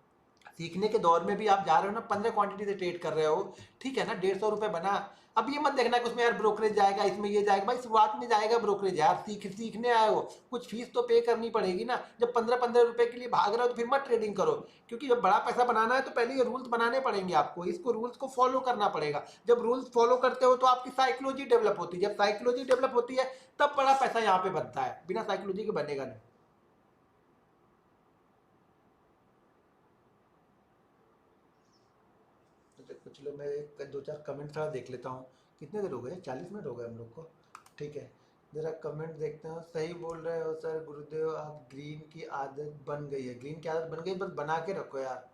सीखने के दौर में भी आप जा रहे हो ना, 15 क्वांटिटी से ट्रेड कर रहे हो, ठीक है ना, 150 रुपये बना, अब ये मत देखना कि उसमें यार ब्रोकरेज जाएगा, इसमें ये जाएगा, भाई शुरुआत में जाएगा ब्रोकरेज यार, सीखने आए हो, कुछ फीस तो पे करनी पड़ेगी ना। जब 15-15 रुपए के लिए भाग रहे हो तो फिर मत ट्रेडिंग करो, क्योंकि जब बड़ा पैसा बनाना है तो पहले ये रूल्स बनाने पड़ेंगे आपको, इसको रूल्स को फॉलो करना पड़ेगा। जब रूल्स फॉलो करते हो तो आपकी साइकोलॉजी डेवलप होती है, जब साइकोलॉजी डेवलप होती है तब बड़ा पैसा यहाँ पे बनता है, बिना साइकोलॉजी के बनेगा नहीं। तो कुछ लोग, मैं एक दो चार कमेंट थोड़ा देख लेता हूँ। कितने देर हो गए, 40 मिनट हो गए हम लोग को। ठीक है, जरा कमेंट देखते हैं। सही बोल रहे हो सर गुरुदेव, आप ग्रीन की आदत बन गई है, ग्रीन की आदत बन गई, बस बना के रखो यार,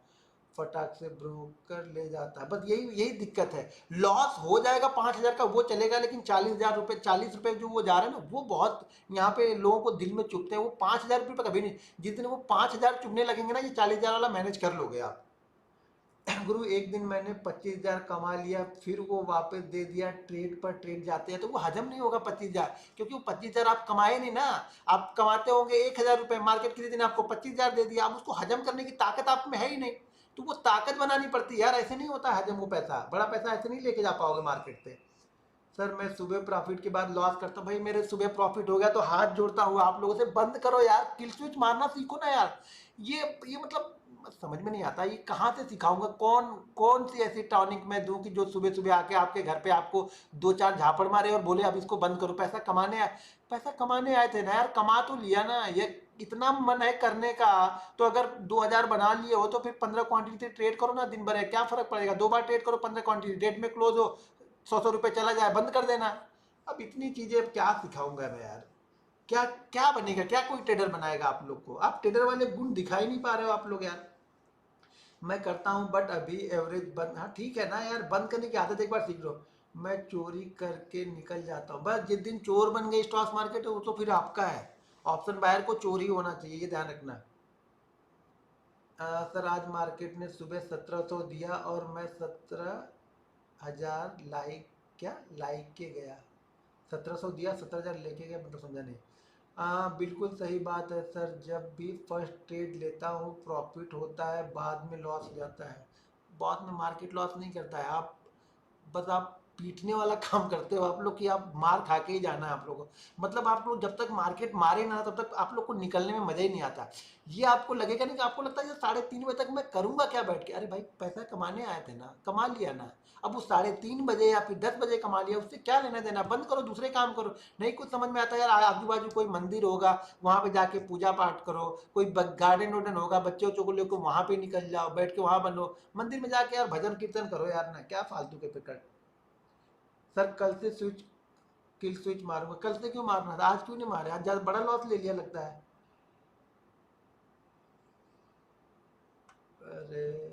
फटाक से ब्रोकर ले जाता है, बस यही यही दिक्कत है। लॉस हो जाएगा 5,000 का वो चलेगा, लेकिन 40,000 रुपये, 40 रुपये जो वो जा रहे हैं ना, वो बहुत यहाँ पे लोगों को दिल में चुभते हैं। वो 5,000 रुपये पर कभी नहीं, जिस दिन वो 5,000 चुभने लगेंगे ना, ये 40,000 वाला मैनेज कर लोगे आप। गुरु एक दिन मैंने 25,000 कमा लिया, फिर वो वापस दे दिया, ट्रेड पर ट्रेड जाते हैं तो वो हजम नहीं होगा 25,000, क्योंकि वो 25,000 आप कमाए नहीं ना। आप कमाते होंगे 1,000 रुपये, मार्केट किसी दिन आपको 25,000 दे दिया, आप उसको हजम करने की ताकत आप में है ही नहीं, तो वो ताकत बनानी पड़ती है यार, ऐसे नहीं होता हजम वो पैसा, बड़ा पैसा ऐसे नहीं लेके जा पाओगे मार्केट से। सर मैं सुबह प्रॉफिट के बाद लॉस करता हूँ, भाई मेरे सुबह प्रॉफिट हो गया तो हाथ जोड़ता हूँ आप लोगों से, बंद करो यार, किल स्विच मारना सीखो ना यार। ये मतलब समझ में नहीं आता, ये कहाँ से सिखाऊंगा, कौन कौन सी ऐसी टॉनिक मैं दूं कि जो सुबह सुबह आके आपके घर पे आपको दो चार झापड़ मारे और बोले अब इसको बंद करो। पैसा कमाने आए थे ना यार, कमा तो लिया ना, ये इतना मन है करने का, तो अगर 2,000 बना लिए हो तो फिर 15 क्वांटिटी से ट्रेड करो ना दिन भर है, क्या फर्क पड़ेगा, 2 बार ट्रेड करो, 15 क्वांटिटी, डेट में क्लोज हो, 100-100 रुपये चला जाए, बंद कर देना। अब इतनी चीजें अब क्या सिखाऊंगा मैं यार, क्या क्या बनेगा, क्या कोई ट्रेडर बनाएगा आप लोग को, आप ट्रेडर वाले गुण दिखाई नहीं पा रहे हो आप लोग यार। मैं करता हूँ बट अभी एवरेज बंद, हाँ ठीक है ना यार, बंद करने की आदत एक बार सीख लो। मैं चोरी करके निकल जाता हूँ, बस जिस दिन चोर बन गए स्टॉक मार्केट वो तो फिर आपका है। ऑप्शन बायर को चोरी होना चाहिए, ये ध्यान रखना। सर आज मार्केट ने सुबह 1,700 दिया और मैं 17,000 लाइक, क्या लाइक के गया, 1,700 दिया 17,000 लेके गया, मतलब समझा नहीं। हाँ बिल्कुल सही बात है सर, जब भी फर्स्ट ट्रेड लेता हूँ प्रॉफिट होता है, बाद में लॉस हो जाता है। बाद में मार्केट लॉस नहीं करता है, आप बस आप पीटने वाला काम करते हो आप लोग, कि आप मार खा के ही जाना है आप लोगों को, मतलब आप लोग जब तक मार्केट मारे ना तब तक आप लोग को निकलने में मजा ही नहीं आता। ये आपको लगेगा नहीं कि आपको लगता है ये 3:30 बजे तक मैं करूंगा क्या बैठ के, अरे भाई पैसा कमाने आए थे ना, कमा लिया ना, अब वो 3:30 बजे या फिर 10 बजे कमा लिया, उससे क्या लेना देना, बंद करो दूसरे काम करो। नहीं कुछ समझ में आता यार, आजू बाजू कोई मंदिर होगा वहां पे जाके पूजा पाठ करो, कोई गार्डन वार्डन होगा, बच्चे बच्चों को लेकर वहां पे निकल जाओ, बैठ के वहां बनो, मंदिर में जाके यार भजन कीर्तन करो यार, ना क्या फालतू के फिक्र। सर कल से किल स्विच मारूंगा, कल से क्यों मारना था, आज क्यों नहीं मारे, आज ज्यादा बड़ा लॉस ले लिया लगता है। अरे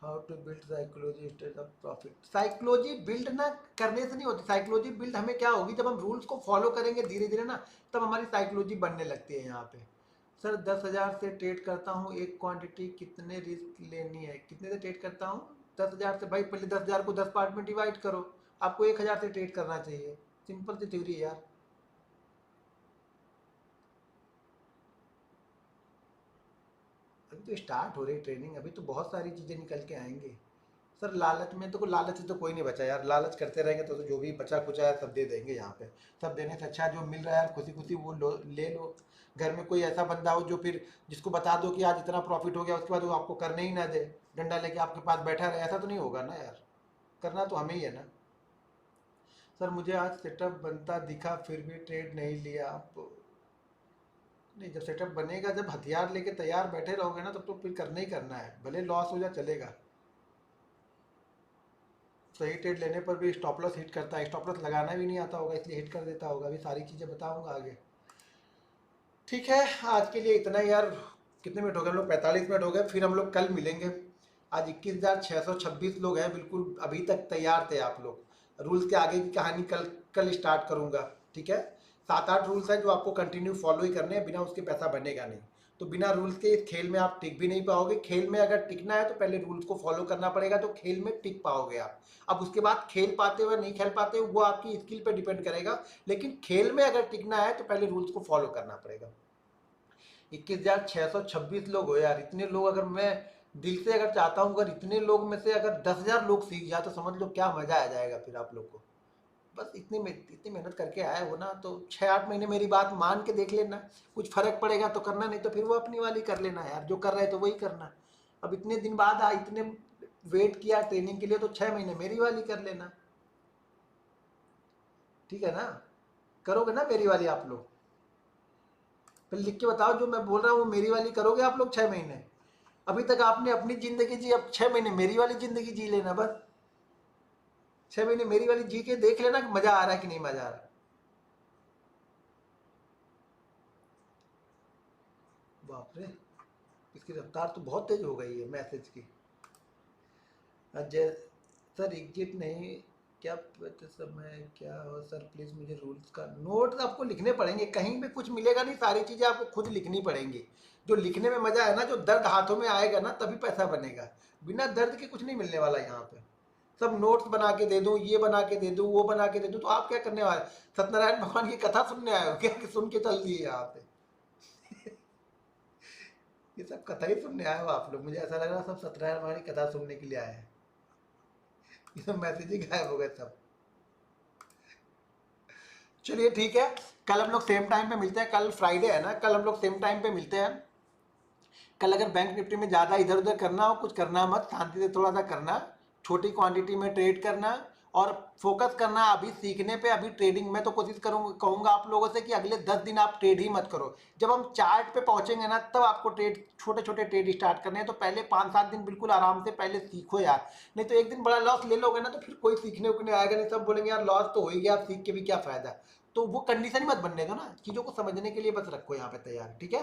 how to build psychology state of profit, psychology build ना करने से नहीं होती, साइकोलॉजी बिल्ड हमें क्या होगी जब हम रूल्स को फॉलो करेंगे धीरे धीरे ना, तब हमारी साइकोलॉजी बनने लगती है यहाँ पे। सर 10,000 से ट्रेड करता हूँ, एक क्वांटिटी कितने रिस्क लेनी है, कितने से ट्रेड करता हूँ, 10,000 से, भाई पहले 10,000 को 10 पार्ट में डिवाइड करो, आपको 1,000 से ट्रेड करना चाहिए, सिंपल सी थ्योरी है यार। अभी तो स्टार्ट हो रही ट्रेनिंग, अभी तो बहुत सारी चीज़ें निकल के आएंगे। सर लालच में तो, लालच से तो कोई नहीं बचा यार, लालच करते रहेंगे तो जो भी बचा कुचा है सब दे देंगे यहाँ पे। सब देने से अच्छा जो मिल रहा है खुशी खुशी वो लो, ले लो। घर में कोई ऐसा बंदा हो जो फिर जिसको बता दो कि आज इतना प्रॉफिट हो गया, उसके बाद वो आपको करने ही ना दे, डंडा लेके आपके पास बैठा रहे, ऐसा तो नहीं होगा ना यार, करना तो हमें ही है ना। सर मुझे आज सेटअप बनता दिखा फिर भी ट्रेड नहीं लिया आप, नहीं जब सेटअप बनेगा, जब हथियार लेके तैयार बैठे रहोगे ना तब तो फिर करना ही करना है, भले लॉस हो जाए चलेगा। सही ट्रेड लेने पर भी स्टॉप लॉस हिट करता है, स्टॉप लॉस लगाना भी नहीं आता होगा इसलिए हिट कर देता होगा, अभी सारी चीज़ें बताऊंगा आगे। ठीक है, आज के लिए इतना ही यार, कितने मिनट हो गए हम लोग, 45 मिनट हो गए, फिर हम लोग कल मिलेंगे। आज 21,626 लोग हैं, बिल्कुल अभी तक तैयार थे आप लोग, रूल्स के आगे की कहानी कल कल स्टार्ट करूंगा। ठीक है, 7-8 रूल्स हैं जो आपको कंटिन्यू फॉलो ही करने हैं, बिना उसके पैसा बनेगा नहीं। तो बिना रूल्स के इस खेल में आप टिक भी नहीं पाओगे, खेल में अगर टिकना है तो पहले रूल्स को फॉलो करना पड़ेगा, तो खेल में टिक पाओगे आप। अब उसके बाद खेल पाते हुए नहीं खेल पाते वो आपकी स्किल पे डिपेंड करेगा, लेकिन खेल में अगर टिकना है तो पहले रूल्स को फॉलो करना पड़ेगा। 21,626 लोग हो यार, इतने लोग अगर मैं दिल से अगर चाहता हूँ, अगर इतने लोग में से अगर 10,000 लोग सीख जाए तो समझ लो क्या मजा आ जाएगा फिर आप लोग को। बस इतनी मेहनत करके आए हो ना, तो 6-8 महीने मेरी बात मान के देख लेना। कुछ फर्क पड़ेगा तो करना, नहीं तो फिर वो अपनी वाली कर लेना यार, जो कर रहे है तो वही करना। अब इतने दिन बाद इतने वेट किया ट्रेनिंग के लिए, तो 6 महीने मेरी वाली कर लेना। ठीक है ना? करोगे ना मेरी वाली आप लोग? फिर लिख के बताओ, जो मैं बोल रहा हूँ वो मेरी वाली करोगे आप लोग 6 महीने? अभी तक आपने अपनी जिंदगी जी, अब 6 महीने मेरी वाली जिंदगी जी लेना बस। 6 महीने मेरी वाली जी के देख लेना कि मजा आ रहा है कि नहीं मजा आ रहा। बाप रे, इसकी रफ्तार तो बहुत तेज हो गई है मैसेज की। अजय सर एग्जिट नहीं, क्या पता समय क्या हो सर, प्लीज़ मुझे रूल्स का नोट आपको लिखने पड़ेंगे, कहीं पे कुछ मिलेगा नहीं, सारी चीज़ें आपको खुद लिखनी पड़ेंगी। जो लिखने में मज़ा है ना, जो दर्द हाथों में आएगा ना तभी पैसा बनेगा, बिना दर्द के कुछ नहीं मिलने वाला यहाँ पे। सब नोट्स बना के दे दूँ, ये बना के दे दूँ, वो बना के दे दूँ, तो आप क्या करने वाले? सत्यनारायण भगवान की कथा सुनने आए हो क्या, कि सुन के चल दिए यहाँ पे? ये सब कथा ही सुनने आए हो आप लोग, मुझे ऐसा लग रहा है सब सत्यनारायण भगवान की कथा सुनने के लिए आए हैं। ये सब मैसेज ही गायब हो गए सब। चलिए ठीक है, कल हम लोग सेम टाइम पे मिलते हैं, कल फ्राइडे है ना, कल हम लोग सेम टाइम पे मिलते हैं। कल अगर बैंक निफ्टी में ज़्यादा इधर उधर करना हो, कुछ करना मत, शांति से थोड़ा सा करना, छोटी क्वांटिटी में ट्रेड करना, और फोकस करना अभी सीखने पे, अभी ट्रेडिंग में। तो कोशिश करूँगा, कहूँगा आप लोगों से कि अगले 10 दिन आप ट्रेड ही मत करो। जब हम चार्ट पे पहुंचेंगे ना, तब आपको ट्रेड, छोटे छोटे ट्रेड स्टार्ट करने हैं। तो पहले 5-7 दिन बिल्कुल आराम से पहले सीखो यार, नहीं तो एक दिन बड़ा लॉस ले लोगे ना, तो फिर कोई सीखने उखने आएगा नहीं, सब बोलेंगे यार लॉस तो हो ही गया, आप सीख के भी क्या फायदा। तो वो कंडीशन ही मत बनने दो ना, चीज़ों को समझने के लिए बस रखो यहाँ पे तैयार, ठीक है।